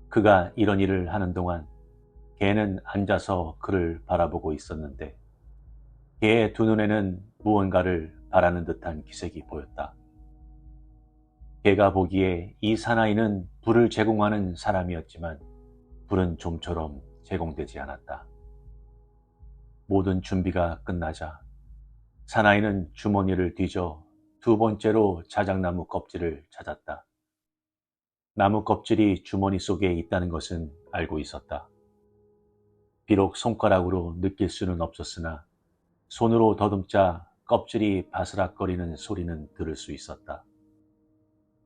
그가 이런 일을 하는 동안 개는 앉아서 그를 바라보고 있었는데 개의 두 눈에는 무언가를 바라는 듯한 기색이 보였다. 개가 보기에 이 사나이는 불을 제공하는 사람이었지만 불은 좀처럼 제공되지 않았다. 모든 준비가 끝나자 사나이는 주머니를 뒤져 두 번째로 자작나무 껍질을 찾았다. 나무 껍질이 주머니 속에 있다는 것은 알고 있었다. 비록 손가락으로 느낄 수는 없었으나 손으로 더듬자 껍질이 바스락거리는 소리는 들을 수 있었다.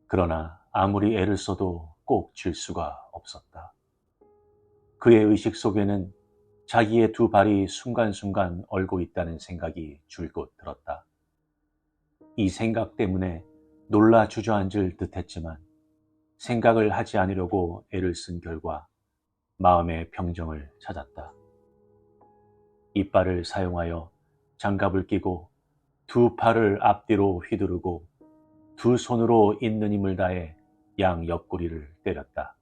그러나 아무리 애를 써도 꼭 쥘 수가 없었다. 그의 의식 속에는 자기의 두 발이 순간순간 얼고 있다는 생각이 줄곧 들었다. 이 생각 때문에 놀라 주저앉을 듯했지만 생각을 하지 않으려고 애를 쓴 결과 마음의 평정을 찾았다. 이빨을 사용하여 장갑을 끼고 두 팔을 앞뒤로 휘두르고 두 손으로 있는 힘을 다해 양 옆구리를 때렸다.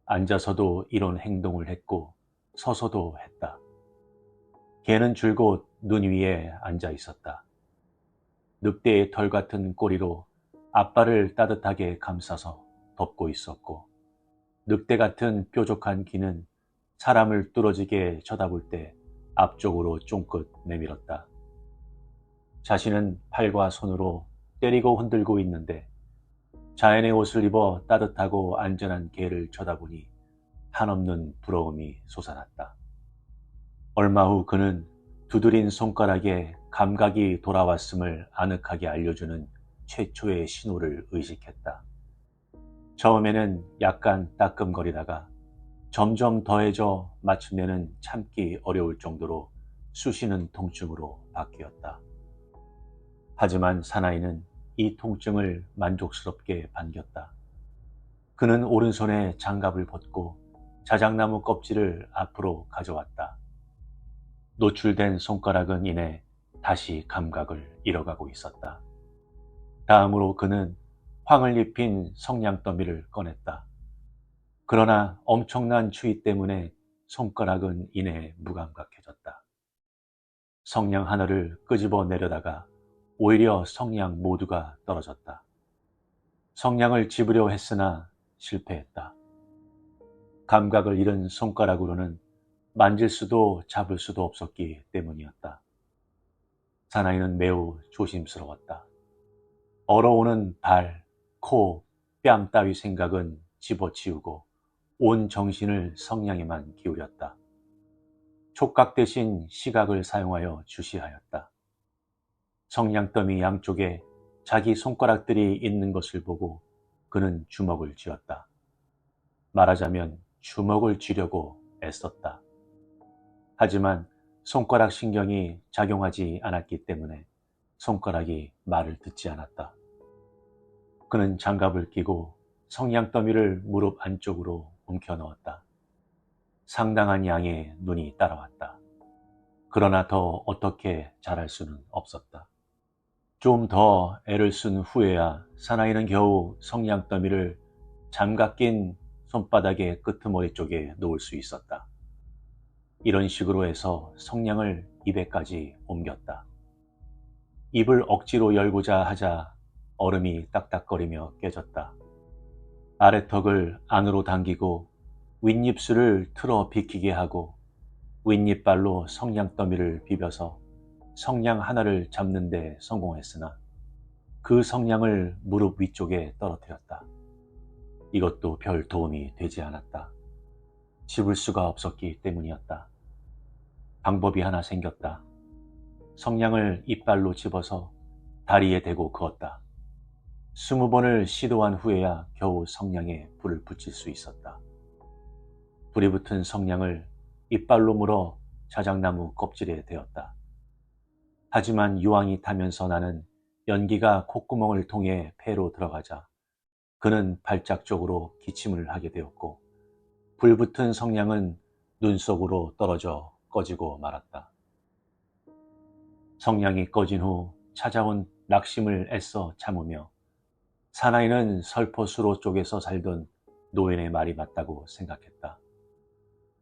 앉아서도 이런 행동을 했고 서서도 했다. 개는 줄곧 눈 위에 앉아 있었다. 늑대의 털 같은 꼬리로 앞발을 따뜻하게 감싸서 덮고 있었고 늑대 같은 뾰족한 귀는 사람을 뚫어지게 쳐다볼 때 앞쪽으로 쫑긋 내밀었다. 자신은 팔과 손으로 때리고 흔들고 있는데 자연의 옷을 입어 따뜻하고 안전한 개를 쳐다보니 한없는 부러움이 솟아났다. 얼마 후 그는 두드린 손가락에 감각이 돌아왔음을 아늑하게 알려주는 최초의 신호를 의식했다. 처음에는 약간 따끔거리다가 점점 더해져 마침내는 참기 어려울 정도로 쑤시는 통증으로 바뀌었다. 하지만 사나이는 이 통증을 만족스럽게 반겼다. 그는 오른손에 장갑을 벗고 자작나무 껍질을 앞으로 가져왔다. 노출된 손가락은 이내 다시 감각을 잃어가고 있었다. 다음으로 그는 황을 입힌 성냥더미를 꺼냈다. 그러나 엄청난 추위 때문에 손가락은 이내 무감각해졌다. 성냥 하나를 끄집어 내려다가 오히려 성냥 모두가 떨어졌다. 성냥을 집으려 했으나 실패했다. 감각을 잃은 손가락으로는 만질 수도 잡을 수도 없었기 때문이었다. 사나이는 매우 조심스러웠다. 얼어오는 발, 코, 뺨 따위 생각은 집어치우고 온 정신을 성냥에만 기울였다. 촉각 대신 시각을 사용하여 주시하였다. 성냥더미 양쪽에 자기 손가락들이 있는 것을 보고 그는 주먹을 쥐었다. 말하자면 주먹을 쥐려고 애썼다. 하지만 손가락 신경이 작용하지 않았기 때문에 손가락이 말을 듣지 않았다. 그는 장갑을 끼고 성냥더미를 무릎 안쪽으로 움켜 넣었다. 상당한 양의 눈이 따라왔다. 그러나 더 어떻게 잘할 수는 없었다. 좀 더 애를 쓴 후에야 사나이는 겨우 성냥더미를 장갑 낀 손바닥의 끄트머리 쪽에 놓을 수 있었다. 이런 식으로 해서 성냥을 입에까지 옮겼다. 입을 억지로 열고자 하자 얼음이 딱딱거리며 깨졌다. 아래턱을 안으로 당기고 윗입술을 틀어 비키게 하고 윗니빨로 성냥더미를 비벼서 성냥 하나를 잡는 데 성공했으나 그 성냥을 무릎 위쪽에 떨어뜨렸다. 이것도 별 도움이 되지 않았다. 집을 수가 없었기 때문이었다. 방법이 하나 생겼다. 성냥을 이빨로 집어서 다리에 대고 그었다. 20번을 시도한 후에야 겨우 성냥에 불을 붙일 수 있었다. 불이 붙은 성냥을 이빨로 물어 자작나무 껍질에 대었다. 하지만 유황이 타면서 나는 연기가 콧구멍을 통해 폐로 들어가자 그는 발작 쪽으로 기침을 하게 되었고 불붙은 성냥은 눈 속으로 떨어져 꺼지고 말았다. 성냥이 꺼진 후 찾아온 낙심을 애써 참으며 사나이는 설포수로 쪽에서 살던 노인의 말이 맞다고 생각했다.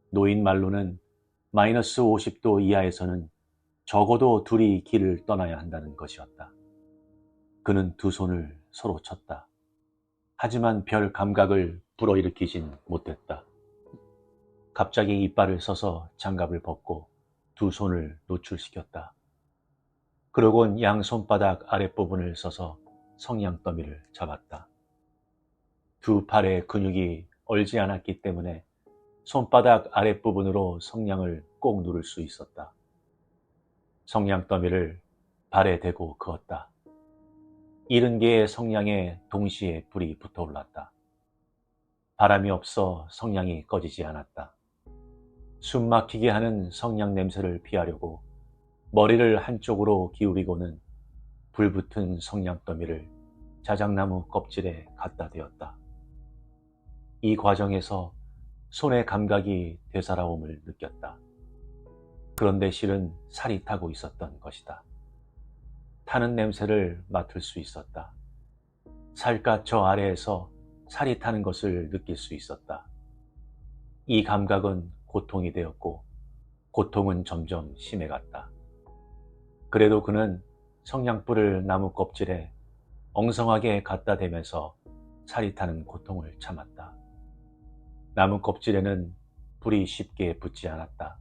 노인 말로는 마이너스 50도 이하에서는 적어도 둘이 길을 떠나야 한다는 것이었다. 그는 두 손을 서로 쳤다. 하지만 별 감각을 불어일으키진 못했다. 갑자기 이빨을 써서 장갑을 벗고 두 손을 노출시켰다. 그러곤 양 손바닥 아랫부분을 써서 성냥더미를 잡았다. 두 팔의 근육이 얼지 않았기 때문에 손바닥 아랫부분으로 성냥을 꼭 누를 수 있었다. 성냥더미를 발에 대고 그었다. 70개의 성냥에 동시에 불이 붙어올랐다. 바람이 없어 성냥이 꺼지지 않았다. 숨 막히게 하는 성냥 냄새를 피하려고 머리를 한쪽으로 기울이고는 불붙은 성냥더미를 자작나무 껍질에 갖다 대었다. 이 과정에서 손의 감각이 되살아옴을 느꼈다. 그런데 실은 살이 타고 있었던 것이다. 타는 냄새를 맡을 수 있었다. 살갗 저 아래에서 살이 타는 것을 느낄 수 있었다. 이 감각은 고통이 되었고 고통은 점점 심해갔다. 그래도 그는 성냥불을 나무 껍질에 엉성하게 갖다 대면서 살이 타는 고통을 참았다. 나무 껍질에는 불이 쉽게 붙지 않았다.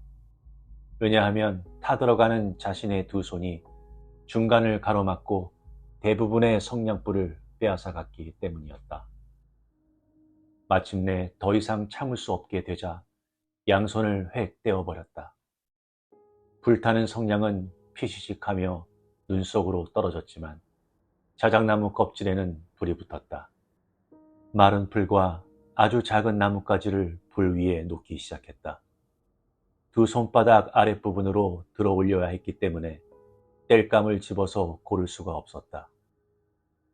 왜냐하면 타들어가는 자신의 두 손이 중간을 가로막고 대부분의 성냥불을 빼앗아갔기 때문이었다. 마침내 더 이상 참을 수 없게 되자 양손을 획 떼어버렸다. 불타는 성냥은 피시식하며 눈 속으로 떨어졌지만 자작나무 껍질에는 불이 붙었다. 마른 풀과 아주 작은 나뭇가지를 불 위에 놓기 시작했다. 두 손바닥 아랫부분으로 들어 올려야 했기 때문에 땔감을 집어서 고를 수가 없었다.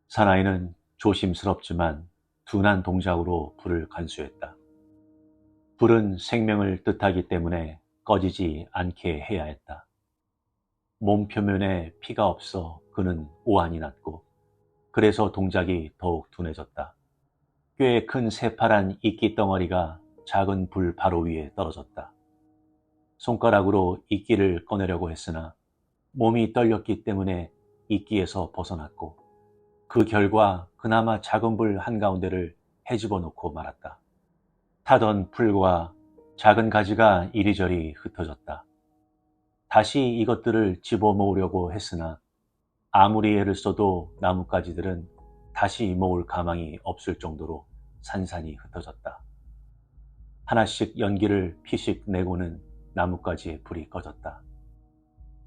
사나이는 조심스럽지만 둔한 동작으로 불을 간수했다. 불은 생명을 뜻하기 때문에 꺼지지 않게 해야 했다. 몸 표면에 피가 없어 그는 오한이 났고 그래서 동작이 더욱 둔해졌다. 꽤 큰 새파란 이끼 덩어리가 작은 불 바로 위에 떨어졌다. 손가락으로 이끼를 꺼내려고 했으나 몸이 떨렸기 때문에 이끼에서 벗어났고 그 결과 그나마 작은 불 한가운데를 헤집어 놓고 말았다. 타던 풀과 작은 가지가 이리저리 흩어졌다. 다시 이것들을 집어 모으려고 했으나 아무리 애를 써도 나뭇가지들은 다시 모을 가망이 없을 정도로 산산이 흩어졌다. 하나씩 연기를 피식 내고는 나뭇가지에 불이 꺼졌다.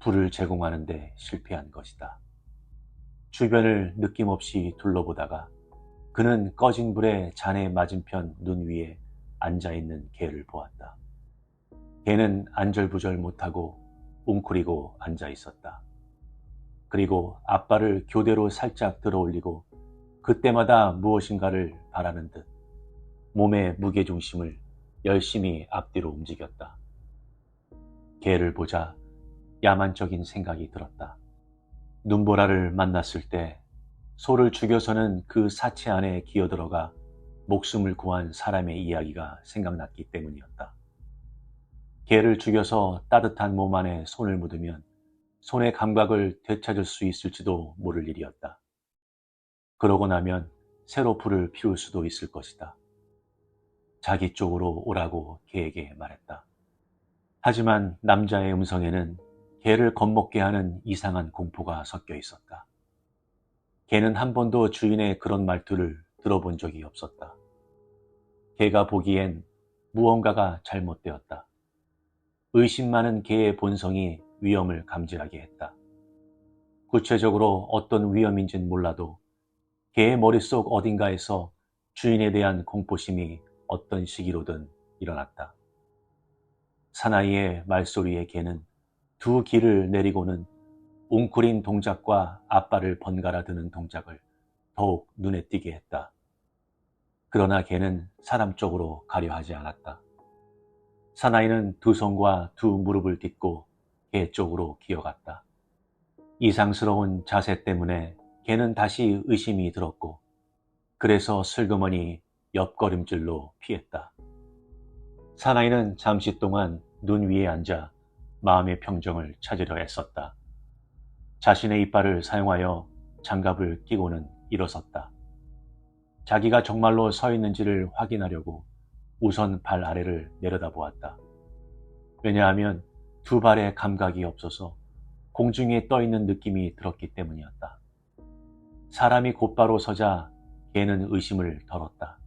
불을 제공하는 데 실패한 것이다. 주변을 느낌없이 둘러보다가 그는 꺼진 불에 잔해 맞은편 눈 위에 앉아있는 개를 보았다. 개는 안절부절 못하고 웅크리고 앉아있었다. 그리고 앞발을 교대로 살짝 들어 올리고 그때마다 무엇인가를 바라는 듯 몸의 무게중심을 열심히 앞뒤로 움직였다. 개를 보자 야만적인 생각이 들었다. 눈보라를 만났을 때 소를 죽여서는 그 사체 안에 기어들어가 목숨을 구한 사람의 이야기가 생각났기 때문이었다. 개를 죽여서 따뜻한 몸 안에 손을 묻으면 손의 감각을 되찾을 수 있을지도 모를 일이었다. 그러고 나면 새로 불을 피울 수도 있을 것이다. 자기 쪽으로 오라고 개에게 말했다. 하지만 남자의 음성에는 개를 겁먹게 하는 이상한 공포가 섞여 있었다. 개는 한 번도 주인의 그런 말투를 들어본 적이 없었다. 개가 보기엔 무언가가 잘못되었다. 의심 많은 개의 본성이 위험을 감지하게 했다. 구체적으로 어떤 위험인지는 몰라도 개의 머릿속 어딘가에서 주인에 대한 공포심이 어떤 시기로든 일어났다. 사나이의 말소리에 개는 두 귀를 내리고는 웅크린 동작과 앞발을 번갈아 드는 동작을 더욱 눈에 띄게 했다. 그러나 개는 사람 쪽으로 가려 하지 않았다. 사나이는 두 손과 두 무릎을 딛고 개 쪽으로 기어갔다. 이상스러운 자세 때문에 개는 다시 의심이 들었고 그래서 슬그머니 옆걸음질로 피했다. 사나이는 잠시 동안 눈 위에 앉아 마음의 평정을 찾으려 애썼다. 자신의 이빨을 사용하여 장갑을 끼고는 일어섰다. 자기가 정말로 서 있는지를 확인하려고 우선 발 아래를 내려다보았다. 왜냐하면 두 발의 감각이 없어서 공중에 떠 있는 느낌이 들었기 때문이었다. 사람이 곧바로 서자 개는 의심을 덜었다.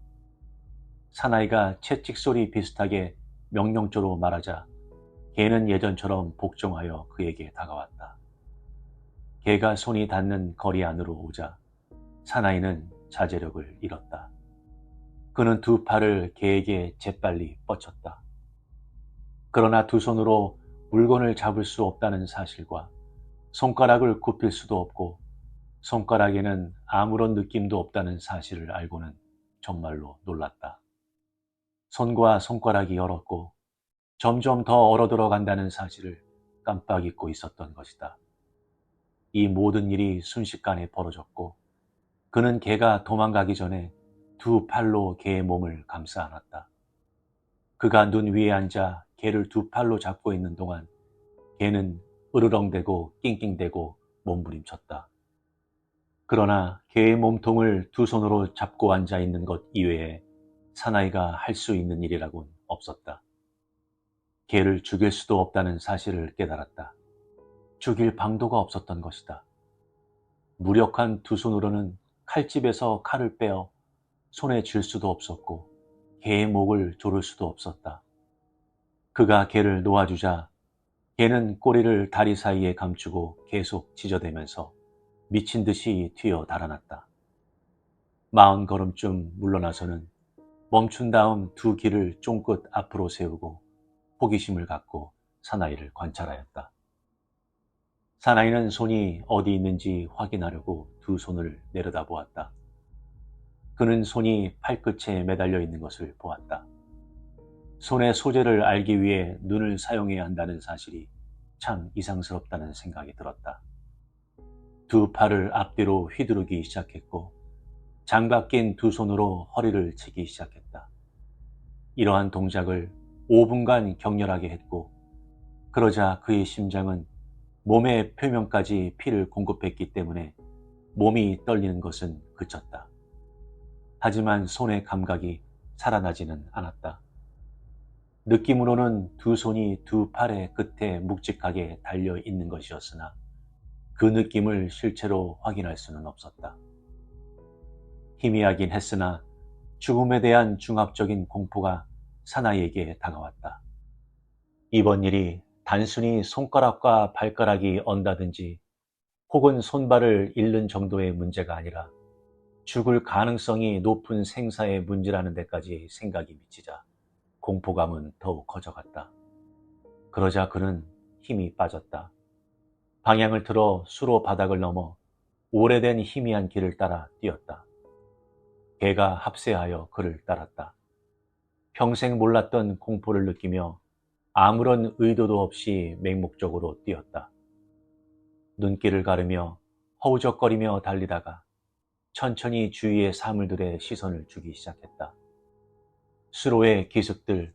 사나이가 채찍 소리 비슷하게 명령조로 말하자 개는 예전처럼 복종하여 그에게 다가왔다. 개가 손이 닿는 거리 안으로 오자 사나이는 자제력을 잃었다. 그는 두 팔을 개에게 재빨리 뻗쳤다. 그러나 두 손으로 물건을 잡을 수 없다는 사실과 손가락을 굽힐 수도 없고 손가락에는 아무런 느낌도 없다는 사실을 알고는 정말로 놀랐다. 손과 손가락이 얼었고 점점 더 얼어들어간다는 사실을 깜빡 잊고 있었던 것이다. 이 모든 일이 순식간에 벌어졌고 그는 개가 도망가기 전에 두 팔로 개의 몸을 감싸 안았다. 그가 눈 위에 앉아 개를 두 팔로 잡고 있는 동안 개는 으르렁대고 낑낑대고 몸부림쳤다. 그러나 개의 몸통을 두 손으로 잡고 앉아 있는 것 이외에 사나이가 할 수 있는 일이라곤 없었다. 개를 죽일 수도 없다는 사실을 깨달았다. 죽일 방도가 없었던 것이다. 무력한 두 손으로는 칼집에서 칼을 빼어 손에 쥘 수도 없었고 개의 목을 조를 수도 없었다. 그가 개를 놓아주자 개는 꼬리를 다리 사이에 감추고 계속 짖어대면서 미친 듯이 튀어 달아났다. 40걸음쯤 물러나서는 멈춘 다음 두 귀를 쫑긋 앞으로 세우고 호기심을 갖고 사나이를 관찰하였다. 사나이는 손이 어디 있는지 확인하려고 두 손을 내려다보았다. 그는 손이 팔끝에 매달려 있는 것을 보았다. 손의 소재를 알기 위해 눈을 사용해야 한다는 사실이 참 이상스럽다는 생각이 들었다. 두 팔을 앞뒤로 휘두르기 시작했고 장갑 낀 두 손으로 허리를 치기 시작했다. 이러한 동작을 5분간 격렬하게 했고 그러자 그의 심장은 몸의 표면까지 피를 공급했기 때문에 몸이 떨리는 것은 그쳤다. 하지만 손의 감각이 살아나지는 않았다. 느낌으로는 두 손이 두 팔의 끝에 묵직하게 달려 있는 것이었으나 그 느낌을 실제로 확인할 수는 없었다. 희미하긴 했으나 죽음에 대한 중압적인 공포가 사나이에게 다가왔다. 이번 일이 단순히 손가락과 발가락이 언다든지 혹은 손발을 잃는 정도의 문제가 아니라 죽을 가능성이 높은 생사의 문제라는 데까지 생각이 미치자 공포감은 더욱 커져갔다. 그러자 그는 힘이 빠졌다. 방향을 틀어 수로 바닥을 넘어 오래된 희미한 길을 따라 뛰었다. 개가 합세하여 그를 따랐다. 평생 몰랐던 공포를 느끼며 아무런 의도도 없이 맹목적으로 뛰었다. 눈길을 가르며 허우적거리며 달리다가 천천히 주위의 사물들의 시선을 주기 시작했다. 수로의 기슭들,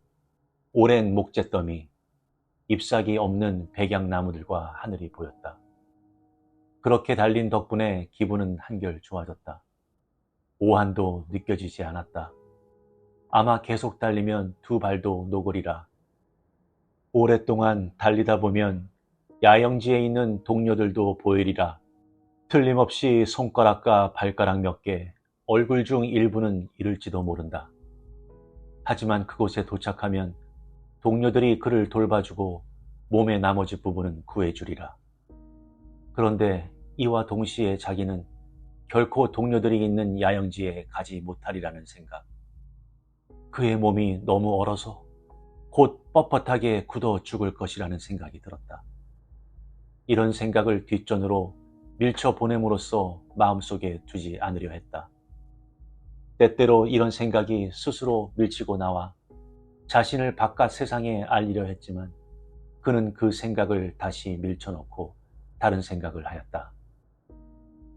오랜 목재더미, 잎사귀 없는 백약나무들과 하늘이 보였다. 그렇게 달린 덕분에 기분은 한결 좋아졌다. 오한도 느껴지지 않았다. 아마 계속 달리면 두 발도 녹으리라. 오랫동안 달리다 보면 야영지에 있는 동료들도 보이리라. 틀림없이 손가락과 발가락 몇 개, 얼굴 중 일부는 잃을지도 모른다. 하지만 그곳에 도착하면 동료들이 그를 돌봐주고 몸의 나머지 부분은 구해주리라. 그런데 이와 동시에 자기는 결코 동료들이 있는 야영지에 가지 못하리라는 생각. 그의 몸이 너무 얼어서 곧 뻣뻣하게 굳어 죽을 것이라는 생각이 들었다. 이런 생각을 뒷전으로 밀쳐 보냄으로써 마음속에 두지 않으려 했다. 때때로 이런 생각이 스스로 밀치고 나와 자신을 바깥 세상에 알리려 했지만 그는 그 생각을 다시 밀쳐놓고 다른 생각을 하였다.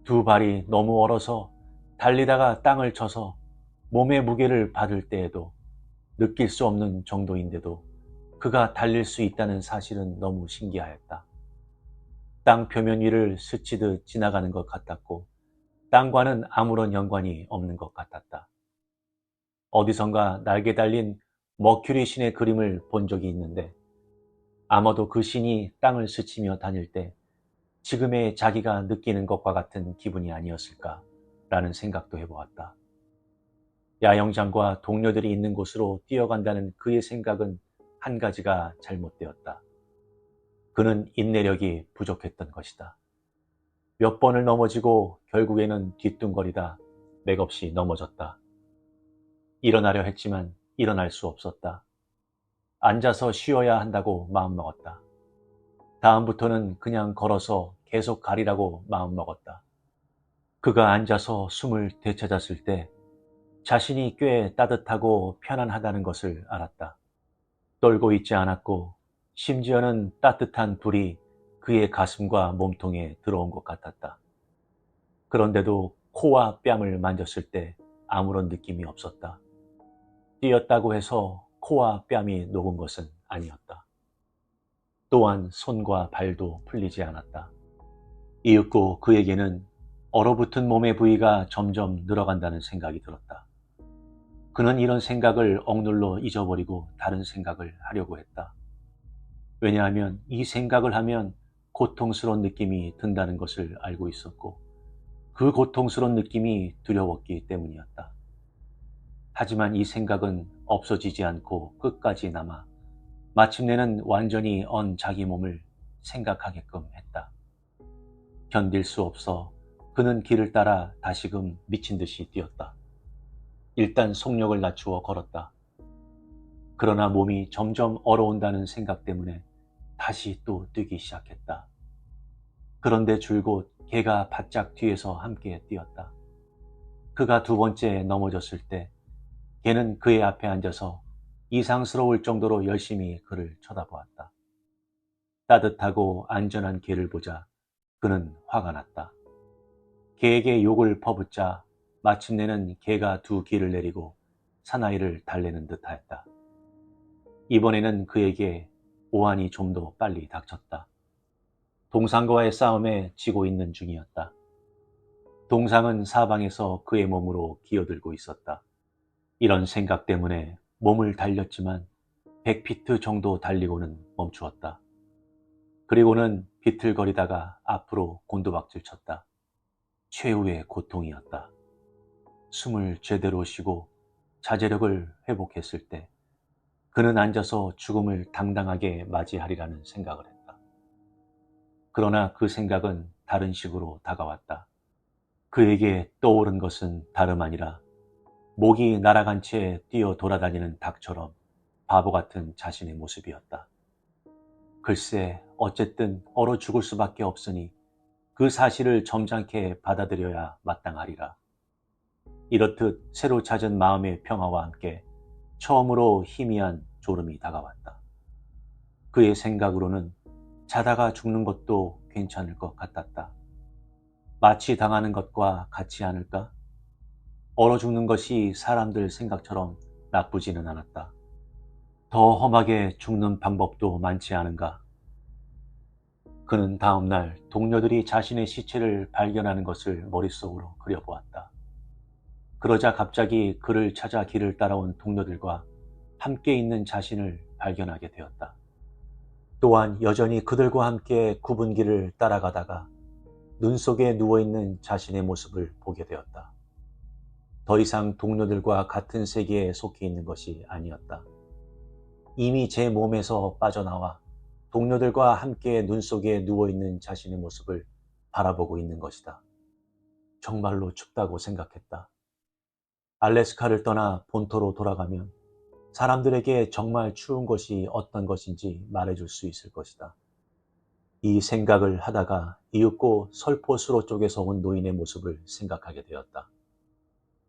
두 발이 너무 얼어서 달리다가 땅을 쳐서 몸의 무게를 받을 때에도 느낄 수 없는 정도인데도 그가 달릴 수 있다는 사실은 너무 신기하였다. 땅 표면 위를 스치듯 지나가는 것 같았고 땅과는 아무런 연관이 없는 것 같았다. 어디선가 날개 달린 머큐리 신의 그림을 본 적이 있는데 아마도 그 신이 땅을 스치며 다닐 때 지금의 자기가 느끼는 것과 같은 기분이 아니었을까라는 생각도 해보았다. 야영장과 동료들이 있는 곳으로 뛰어간다는 그의 생각은 한 가지가 잘못되었다. 그는 인내력이 부족했던 것이다. 몇 번을 넘어지고 결국에는 뒤뚱거리다 맥없이 넘어졌다. 일어나려 했지만 일어날 수 없었다. 앉아서 쉬어야 한다고 마음먹었다. 다음부터는 그냥 걸어서 계속 가리라고 마음먹었다. 그가 앉아서 숨을 되찾았을 때 자신이 꽤 따뜻하고 편안하다는 것을 알았다. 떨고 있지 않았고 심지어는 따뜻한 불이 그의 가슴과 몸통에 들어온 것 같았다. 그런데도 코와 뺨을 만졌을 때 아무런 느낌이 없었다. 뛰었다고 해서 코와 뺨이 녹은 것은 아니었다. 또한 손과 발도 풀리지 않았다. 이윽고 그에게는 얼어붙은 몸의 부위가 점점 늘어간다는 생각이 들었다. 그는 이런 생각을 억눌러 잊어버리고 다른 생각을 하려고 했다. 왜냐하면 이 생각을 하면 고통스러운 느낌이 든다는 것을 알고 있었고 그 고통스러운 느낌이 두려웠기 때문이었다. 하지만 이 생각은 없어지지 않고 끝까지 남아 마침내는 완전히 언 자기 몸을 생각하게끔 했다. 견딜 수 없어 그는 길을 따라 다시금 미친 듯이 뛰었다. 일단 속력을 낮추어 걸었다. 그러나 몸이 점점 얼어온다는 생각 때문에 다시 또 뛰기 시작했다. 그런데 줄곧 개가 바짝 뒤에서 함께 뛰었다. 그가 두 번째 넘어졌을 때 개는 그의 앞에 앉아서 이상스러울 정도로 열심히 그를 쳐다보았다. 따뜻하고 안전한 개를 보자 그는 화가 났다. 개에게 욕을 퍼붓자 마침내는 개가 두 길을 내리고 사나이를 달래는 듯하였다. 이번에는 그에게 오한이 좀 더 빨리 닥쳤다. 동상과의 싸움에 지고 있는 중이었다. 동상은 사방에서 그의 몸으로 기어들고 있었다. 이런 생각 때문에 몸을 달렸지만 100피트 정도 달리고는 멈추었다. 그리고는 비틀거리다가 앞으로 곤두박질 쳤다. 최후의 고통이었다. 숨을 제대로 쉬고 자제력을 회복했을 때 그는 앉아서 죽음을 당당하게 맞이하리라는 생각을 했다. 그러나 그 생각은 다른 식으로 다가왔다. 그에게 떠오른 것은 다름 아니라 목이 날아간 채 뛰어 돌아다니는 닭처럼 바보 같은 자신의 모습이었다. 글쎄, 어쨌든 얼어 죽을 수밖에 없으니 그 사실을 점잖게 받아들여야 마땅하리라. 이렇듯 새로 찾은 마음의 평화와 함께 처음으로 희미한 졸음이 다가왔다. 그의 생각으로는 자다가 죽는 것도 괜찮을 것 같았다. 마취 당하는 것과 같지 않을까? 얼어 죽는 것이 사람들 생각처럼 나쁘지는 않았다. 더 험하게 죽는 방법도 많지 않은가? 그는 다음날 동료들이 자신의 시체를 발견하는 것을 머릿속으로 그려보았다. 그러자 갑자기 그를 찾아 길을 따라온 동료들과 함께 있는 자신을 발견하게 되었다. 또한 여전히 그들과 함께 굽은 길을 따라가다가 눈 속에 누워있는 자신의 모습을 보게 되었다. 더 이상 동료들과 같은 세계에 속해 있는 것이 아니었다. 이미 제 몸에서 빠져나와 동료들과 함께 눈 속에 누워있는 자신의 모습을 바라보고 있는 것이다. 정말로 춥다고 생각했다. 알래스카를 떠나 본토로 돌아가면 사람들에게 정말 추운 것이 어떤 것인지 말해줄 수 있을 것이다. 이 생각을 하다가 이윽고 설포수로 쪽에서 온 노인의 모습을 생각하게 되었다.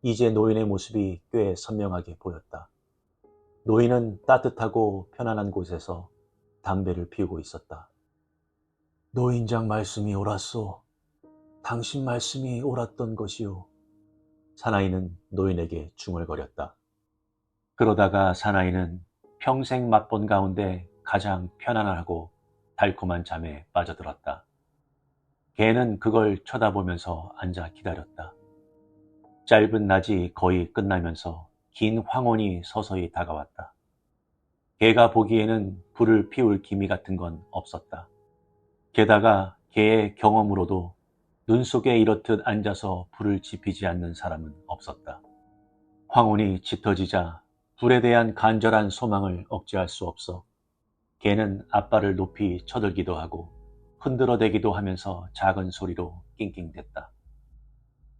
이제 노인의 모습이 꽤 선명하게 보였다. 노인은 따뜻하고 편안한 곳에서 담배를 피우고 있었다. 노인장 말씀이 옳았소. 당신 말씀이 옳았던 것이오. 사나이는 노인에게 중얼거렸다. 그러다가 사나이는 평생 맛본 가운데 가장 편안하고 달콤한 잠에 빠져들었다. 개는 그걸 쳐다보면서 앉아 기다렸다. 짧은 낮이 거의 끝나면서 긴 황혼이 서서히 다가왔다. 개가 보기에는 불을 피울 기미 같은 건 없었다. 게다가 개의 경험으로도 눈 속에 이렇듯 앉아서 불을 지피지 않는 사람은 없었다. 황혼이 짙어지자 불에 대한 간절한 소망을 억제할 수 없어 개는 앞발을 높이 쳐들기도 하고 흔들어대기도 하면서 작은 소리로 낑낑댔다.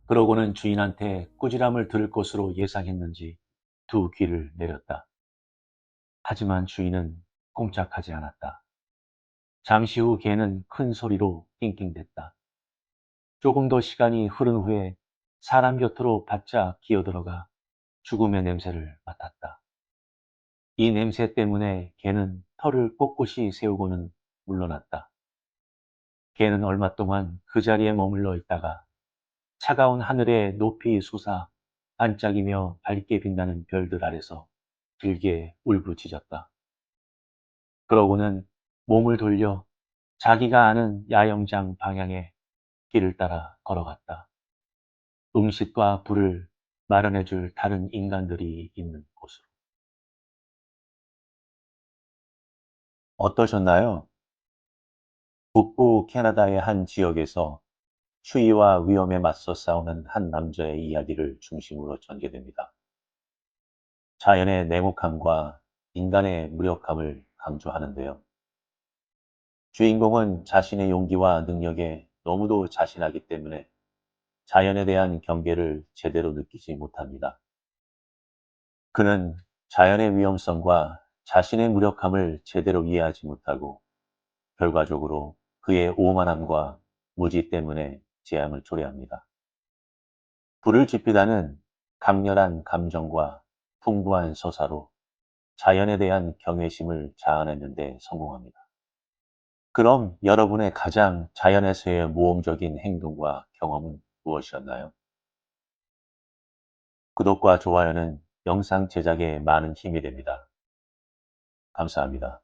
그러고는 주인한테 꾸지람을 들을 것으로 예상했는지 두 귀를 내렸다. 하지만 주인은 꼼짝하지 않았다. 잠시 후 개는 큰 소리로 낑낑댔다. 조금 더 시간이 흐른 후에 사람 곁으로 바짝 기어들어가 죽음의 냄새를 맡았다. 이 냄새 때문에 개는 털을 꼿꼿이 세우고는 물러났다. 개는 얼마 동안 그 자리에 머물러 있다가 차가운 하늘에 높이 솟아 반짝이며 밝게 빛나는 별들 아래서 길게 울부짖었다. 그러고는 몸을 돌려 자기가 아는 야영장 방향에 길을 따라 걸어갔다. 음식과 불을 마련해 줄 다른 인간들이 있는 곳으로. 어떠셨나요? 북부 캐나다의 한 지역에서 추위와 위험에 맞서 싸우는 한 남자의 이야기를 중심으로 전개됩니다. 자연의 냉혹함과 인간의 무력함을 강조하는데요. 주인공은 자신의 용기와 능력에 너무도 자신하기 때문에 자연에 대한 경계를 제대로 느끼지 못합니다. 그는 자연의 위험성과 자신의 무력함을 제대로 이해하지 못하고 결과적으로 그의 오만함과 무지 때문에 재앙을 초래합니다. 불을 지피다는 강렬한 감정과 풍부한 서사로 자연에 대한 경외심을 자아내는 데 성공합니다. 그럼 여러분의 가장 자연에서의 모험적인 행동과 경험은 무엇이었나요? 구독과 좋아요는 영상 제작에 많은 힘이 됩니다. 감사합니다.